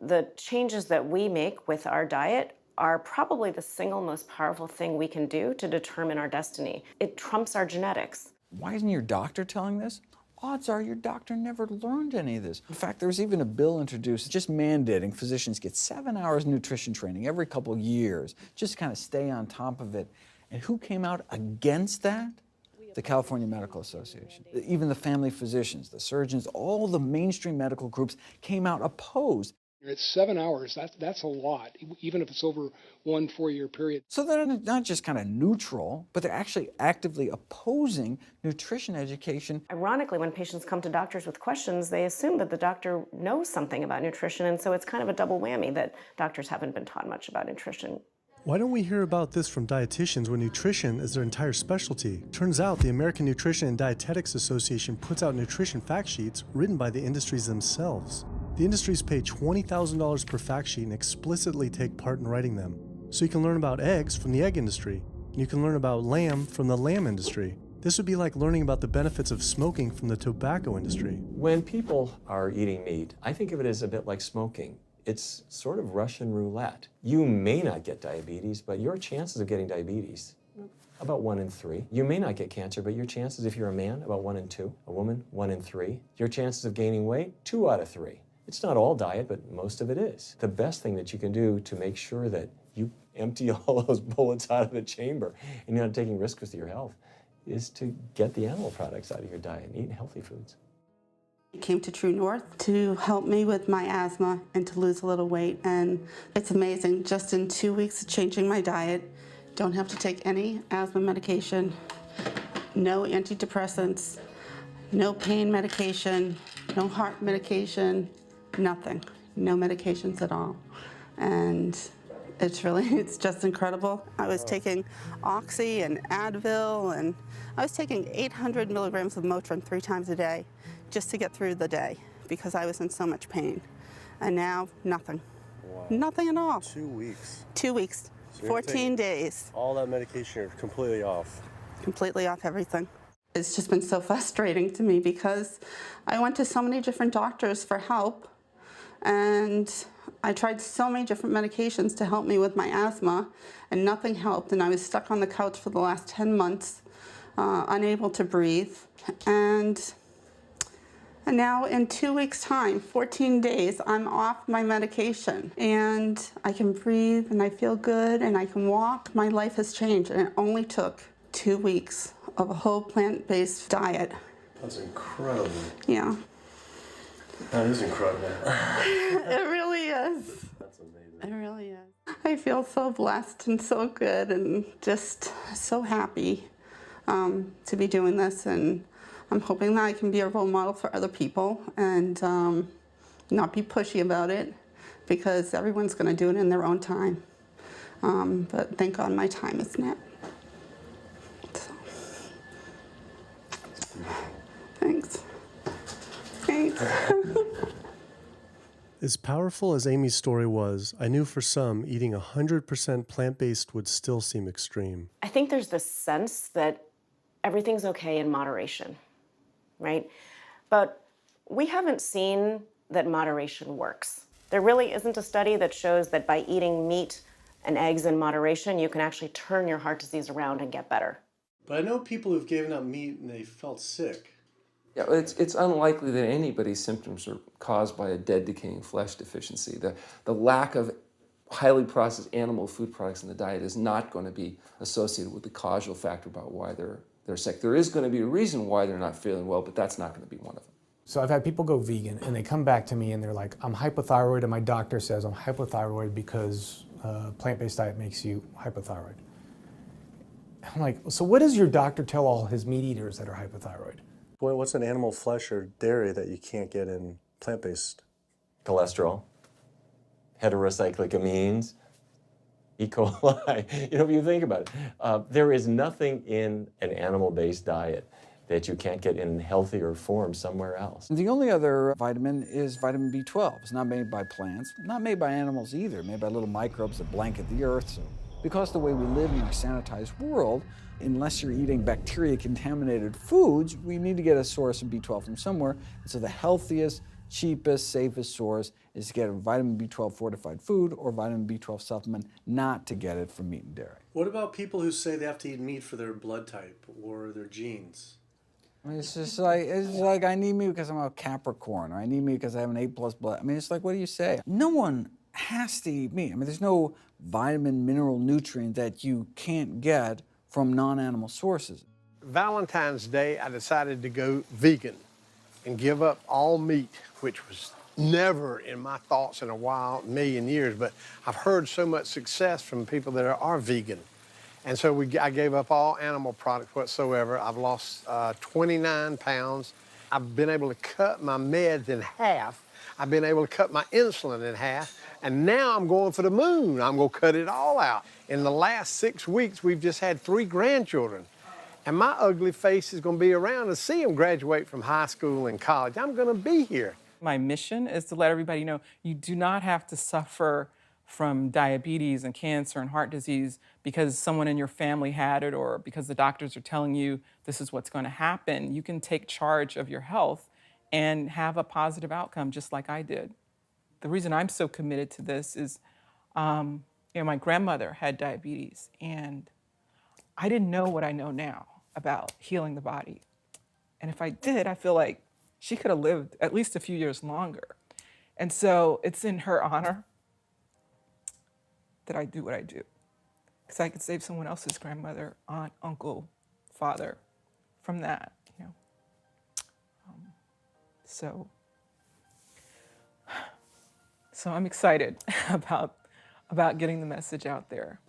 Speaker 17: the changes that we make with our diet are probably the single most powerful thing we can do to determine our destiny. It trumps our genetics.
Speaker 7: Why isn't your doctor telling this? Odds are your doctor never learned any of this. In fact, there was even a bill introduced just mandating physicians get 7 hours nutrition training every couple years, just to kind of stay on top of it. And who came out against that? The California Medical Association. Even the family physicians, the surgeons, all the mainstream medical groups came out opposed.
Speaker 20: It's 7 hours, that's a lot, even if it's over 1 4-year period.
Speaker 7: So they're not just kind of neutral, but they're actually actively opposing nutrition education.
Speaker 17: Ironically, when patients come to doctors with questions, they assume that the doctor knows something about nutrition, and so it's kind of a double whammy that doctors haven't been taught much about nutrition.
Speaker 2: Why don't we hear about this from dietitians when nutrition is their entire specialty? Turns out the American Nutrition and Dietetics Association puts out nutrition fact sheets written by the industries themselves. The industries pay $20,000 per fact sheet and explicitly take part in writing them. So you can learn about eggs from the egg industry, and you can learn about lamb from the lamb industry. This would be like learning about the benefits of smoking from the tobacco industry.
Speaker 9: When people are eating meat, I think of it as a bit like smoking. It's sort of Russian roulette. You may not get diabetes, but your chances of getting diabetes, about 1 in 3. You may not get cancer, but your chances, if you're a man, about 1 in 2. A woman, 1 in 3. Your chances of gaining weight, 2 out of 3. It's not all diet, but most of it is. The best thing that you can do to make sure that you empty all those bullets out of the chamber and you're not taking risks with your health is to get the animal products out of your diet and eat healthy foods.
Speaker 21: I came to True North to help me with my asthma and to lose a little weight, and it's amazing. Just in 2 weeks of changing my diet, don't have to take any asthma medication, no antidepressants, no pain medication, no heart medication, nothing, no medications at all. And it's just incredible. I was taking Oxy and Advil, and I was taking 800 milligrams of Motrin 3 times a day just to get through the day because I was in so much pain. And now, nothing.
Speaker 14: Wow.
Speaker 21: Nothing at all.
Speaker 14: 2 weeks.
Speaker 21: 2 weeks,
Speaker 14: So
Speaker 21: 14 days.
Speaker 14: All that medication, you're completely off.
Speaker 21: Completely off everything. It's just been so frustrating to me because I went to so many different doctors for help, and I tried so many different medications to help me with my asthma, and nothing helped, and I was stuck on the couch for the last 10 months, unable to breathe. And now in 2 weeks' time, 14 days, I'm off my medication, and I can breathe, and I feel good, and I can walk. My life has changed, and it only took 2 weeks of a whole plant-based diet.
Speaker 14: That's incredible.
Speaker 21: Yeah.
Speaker 14: That is incredible.
Speaker 21: It really is.
Speaker 14: That's amazing.
Speaker 21: It really is. I feel so blessed and so good and just so happy to be doing this, and I'm hoping that I can be a role model for other people and not be pushy about it, because everyone's going to do it in their own time. But thank God my time is now. So. Thanks. Thanks.
Speaker 2: As powerful as Amy's story was, I knew for some, eating 100% plant-based would still seem extreme.
Speaker 17: I think there's this sense that everything's okay in moderation, right? But we haven't seen that moderation works. There really isn't a study that shows that by eating meat and eggs in moderation, you can actually turn your heart disease around and get better.
Speaker 2: But I know people who've given up meat and they felt sick.
Speaker 6: Yeah, it's unlikely that anybody's symptoms are caused by a dead, decaying flesh deficiency. The lack of highly processed animal food products in the diet is not going to be associated with the causal factor about why they're sick. There is going to be a reason why they're not feeling well, but that's not going to be one of them.
Speaker 15: So I've had people go vegan and they come back to me and they're like, I'm hypothyroid and my doctor says I'm hypothyroid because plant-based diet makes you hypothyroid. I'm like, so what does your doctor tell all his meat eaters that are hypothyroid?
Speaker 2: What's an animal flesh or dairy that you can't get in plant-based?
Speaker 9: Cholesterol, heterocyclic amines, E. coli. You know, if you think about it, there is nothing in an animal-based diet that you can't get in healthier form somewhere else.
Speaker 7: The only other vitamin is vitamin B12. It's not made by plants, not made by animals either, made by little microbes that blanket the earth. So because the way we live in our sanitized world, unless you're eating bacteria-contaminated foods, we need to get a source of B12 from somewhere. And so the healthiest, cheapest, safest source is to get a vitamin B12 fortified food or vitamin B12 supplement, not to get it from meat and dairy.
Speaker 2: What about people who say they have to eat meat for their blood type or their genes?
Speaker 7: I mean, it's just like I need meat because I'm a Capricorn, or I need meat because I have an A+ blood. I mean, it's like, what do you say? No one has to eat meat. I mean, there's no vitamin, mineral, nutrient that you can't get from non-animal sources.
Speaker 18: Valentine's Day, I decided to go vegan and give up all meat, which was never in my thoughts in a while, million years, but I've heard so much success from people that are vegan. And so I gave up all animal products whatsoever. I've lost 29 pounds. I've been able to cut my meds in half. I've been able to cut my insulin in half. And now I'm going for the moon. I'm going to cut it all out. In the last 6 weeks, we've just had 3 grandchildren. And my ugly face is going to be around to see them graduate from high school and college. I'm going to be here.
Speaker 1: My mission is to let everybody know you do not have to suffer from diabetes and cancer and heart disease because someone in your family had it or because the doctors are telling you this is what's going to happen. You can take charge of your health and have a positive outcome just like I did. The reason I'm so committed to this is, my grandmother had diabetes and I didn't know what I know now about healing the body. And if I did, I feel like she could have lived at least a few years longer. And so it's in her honor that I do what I do. Because I could save someone else's grandmother, aunt, uncle, father from that, So I'm excited about getting the message out there.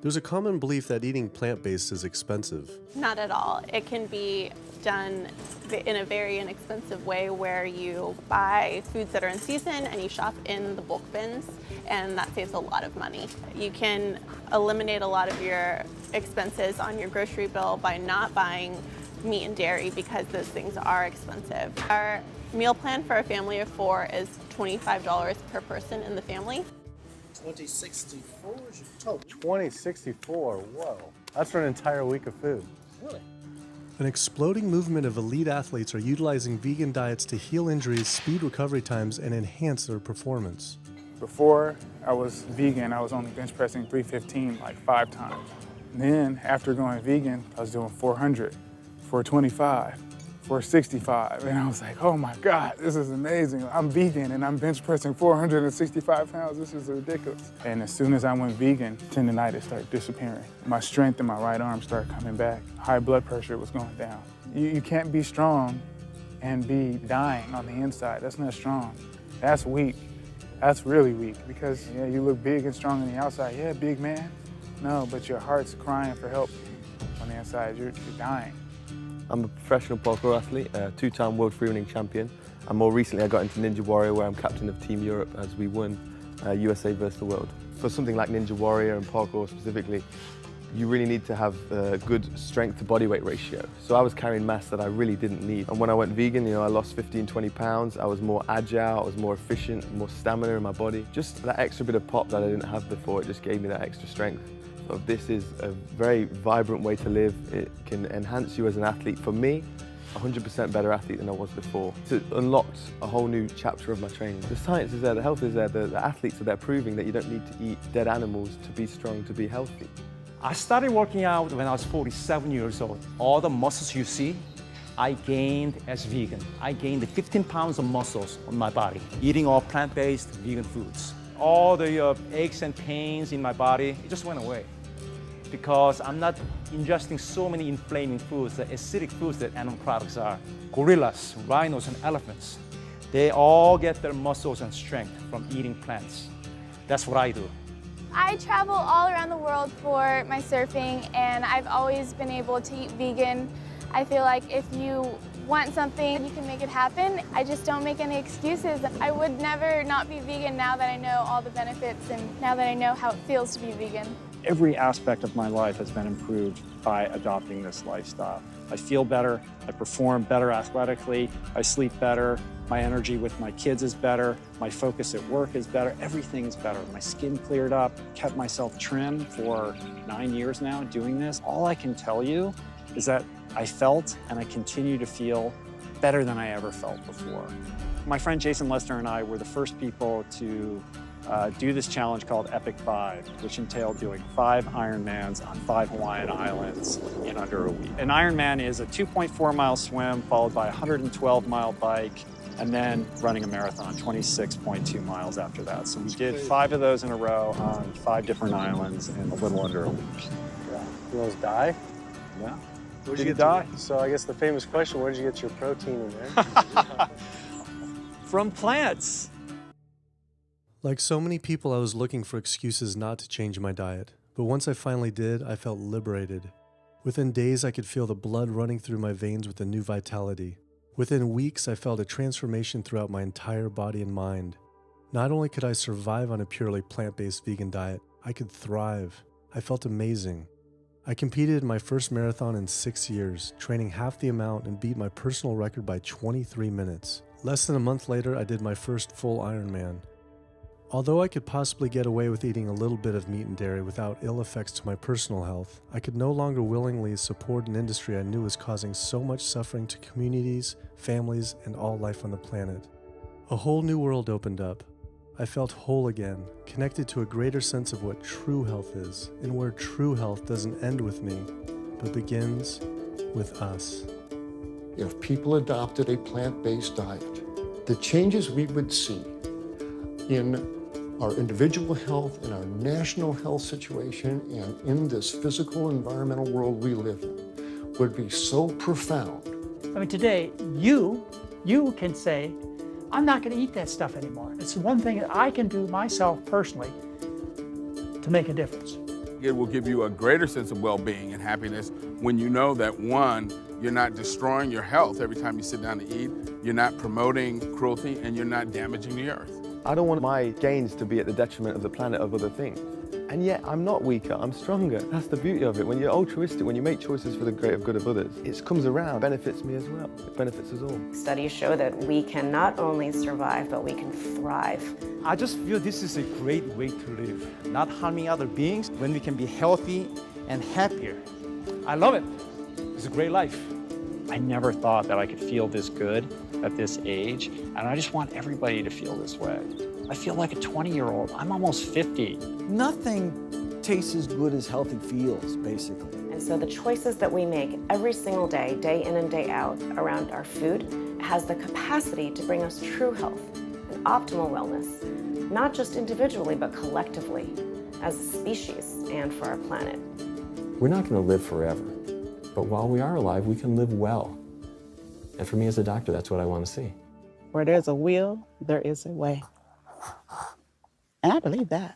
Speaker 2: There's a common belief that eating plant-based is expensive.
Speaker 3: Not at all. It can be done in a very inexpensive way where you buy foods that are in season and you shop in the bulk bins, and that saves a lot of money. You can eliminate a lot of your expenses on your grocery bill by not buying meat and dairy because those things are expensive. Our meal plan for a family of 4 is $25 per person in the family.
Speaker 14: 2064 is your total.
Speaker 2: 2064, whoa. That's for an entire week of food.
Speaker 14: Really?
Speaker 2: An exploding movement of elite athletes are utilizing vegan diets to heal injuries, speed recovery times, and enhance their performance.
Speaker 5: Before I was vegan, I was only bench pressing 315 like 5 times. Then after going vegan, I was doing 400, 425, 465. And I was like, oh my God, this is amazing. I'm vegan and I'm bench pressing 465 pounds. This is ridiculous. And as soon as I went vegan, tendinitis started disappearing. My strength in my right arm started coming back. High blood pressure was going down. You can't be strong and be dying on the inside. That's not strong. That's weak. That's really weak because you look big and strong on the outside. Yeah, big man. No, but your heart's crying for help on the inside. You're dying.
Speaker 8: I'm a professional parkour athlete, a two-time world freerunning champion, and more recently I got into Ninja Warrior where I'm captain of Team Europe as we won USA versus the world. For something like Ninja Warrior and parkour specifically, you really need to have a good strength to body weight ratio. So I was carrying mass that I really didn't need. And when I went vegan, I lost 15, 20 pounds. I was more agile, I was more efficient, more stamina in my body. Just that extra bit of pop that I didn't have before, it just gave me that extra strength. So this is a very vibrant way to live. It can enhance you as an athlete. For me, 100% better athlete than I was before. It unlocked a whole new chapter of my training. The science is there, the health is there, the athletes are there proving that you don't need to eat dead animals to be strong, to be healthy.
Speaker 12: I started working out when I was 47 years old. All the muscles you see, I gained as vegan. I gained 15 pounds of muscles on my body, eating all plant-based vegan foods. All the aches and pains in my body, it just went away. Because I'm not ingesting so many inflaming foods, the acidic foods that animal products are. Gorillas, rhinos, and elephants, they all get their muscles and strength from eating plants. That's what I do.
Speaker 22: I travel all around the world for my surfing, and I've always been able to eat vegan. I feel like if you want something, you can make it happen. I just don't make any excuses. I would never not be vegan now that I know all the benefits and now that I know how it feels to be vegan.
Speaker 23: Every aspect of my life has been improved by adopting this lifestyle. I feel better, I perform better athletically, I sleep better, my energy with my kids is better, my focus at work is better, everything is better. My skin cleared up, kept myself trim for 9 years now doing this. All I can tell you is that I felt and I continue to feel better than I ever felt before. My friend Jason Lester and I were the first people to do this challenge called Epic 5, which entailed doing 5 Ironmans on 5 Hawaiian islands in under a week. An Ironman is a 2.4-mile swim followed by a 112-mile bike and then running a marathon, 26.2 miles after that. So we did 5 of those in a row on 5 different islands in a little under a week.
Speaker 14: Yeah. You almost die?
Speaker 23: Yeah.
Speaker 14: Did you die? So I guess the famous question, where did you get your protein in there?
Speaker 12: From plants.
Speaker 2: Like so many people, I was looking for excuses not to change my diet. But once I finally did, I felt liberated. Within days, I could feel the blood running through my veins with a new vitality. Within weeks, I felt a transformation throughout my entire body and mind. Not only could I survive on a purely plant-based vegan diet, I could thrive. I felt amazing. I competed in my first marathon in 6 years, training half the amount and beat my personal record by 23 minutes. Less than a month later, I did my first full Ironman. Although I could possibly get away with eating a little bit of meat and dairy without ill effects to my personal health, I could no longer willingly support an industry I knew was causing so much suffering to communities, families, and all life on the planet. A whole new world opened up. I felt whole again, connected to a greater sense of what true health is, and where true health doesn't end with me, but begins with us.
Speaker 19: If people adopted a plant-based diet, the changes we would see in our individual health, in our national health situation, and in this physical environmental world we live in would be so profound.
Speaker 24: I mean, today, you can say, I'm not going to eat that stuff anymore. It's one thing that I can do myself personally to make a difference.
Speaker 4: It will give you a greater sense of well-being and happiness when you know that, one, you're not destroying your health every time you sit down to eat, you're not promoting cruelty, and you're not damaging the earth.
Speaker 8: I don't want my gains to be at the detriment of the planet of other things. And yet I'm not weaker, I'm stronger. That's the beauty of it. When you're altruistic, when you make choices for the greater good of others, it comes around, benefits me as well. It benefits us all.
Speaker 17: Studies show that we can not only survive, but we can thrive.
Speaker 12: I just feel this is a great way to live, not harming other beings when we can be healthy and happier. I love it. It's a great life.
Speaker 23: I never thought that I could feel this good at this age, and I just want everybody to feel this way. I feel like a 20-year-old. I'm almost 50.
Speaker 7: Nothing tastes as good as healthy feels, basically.
Speaker 17: And so the choices that we make every single day, day in and day out, around our food, has the capacity to bring us true health and optimal wellness, not just individually, but collectively, as a species and for our planet.
Speaker 9: We're not going to live forever, but while we are alive, we can live well. And for me as a doctor, that's what I want to see.
Speaker 26: Where there's a will, there is a way.
Speaker 10: And I believe that.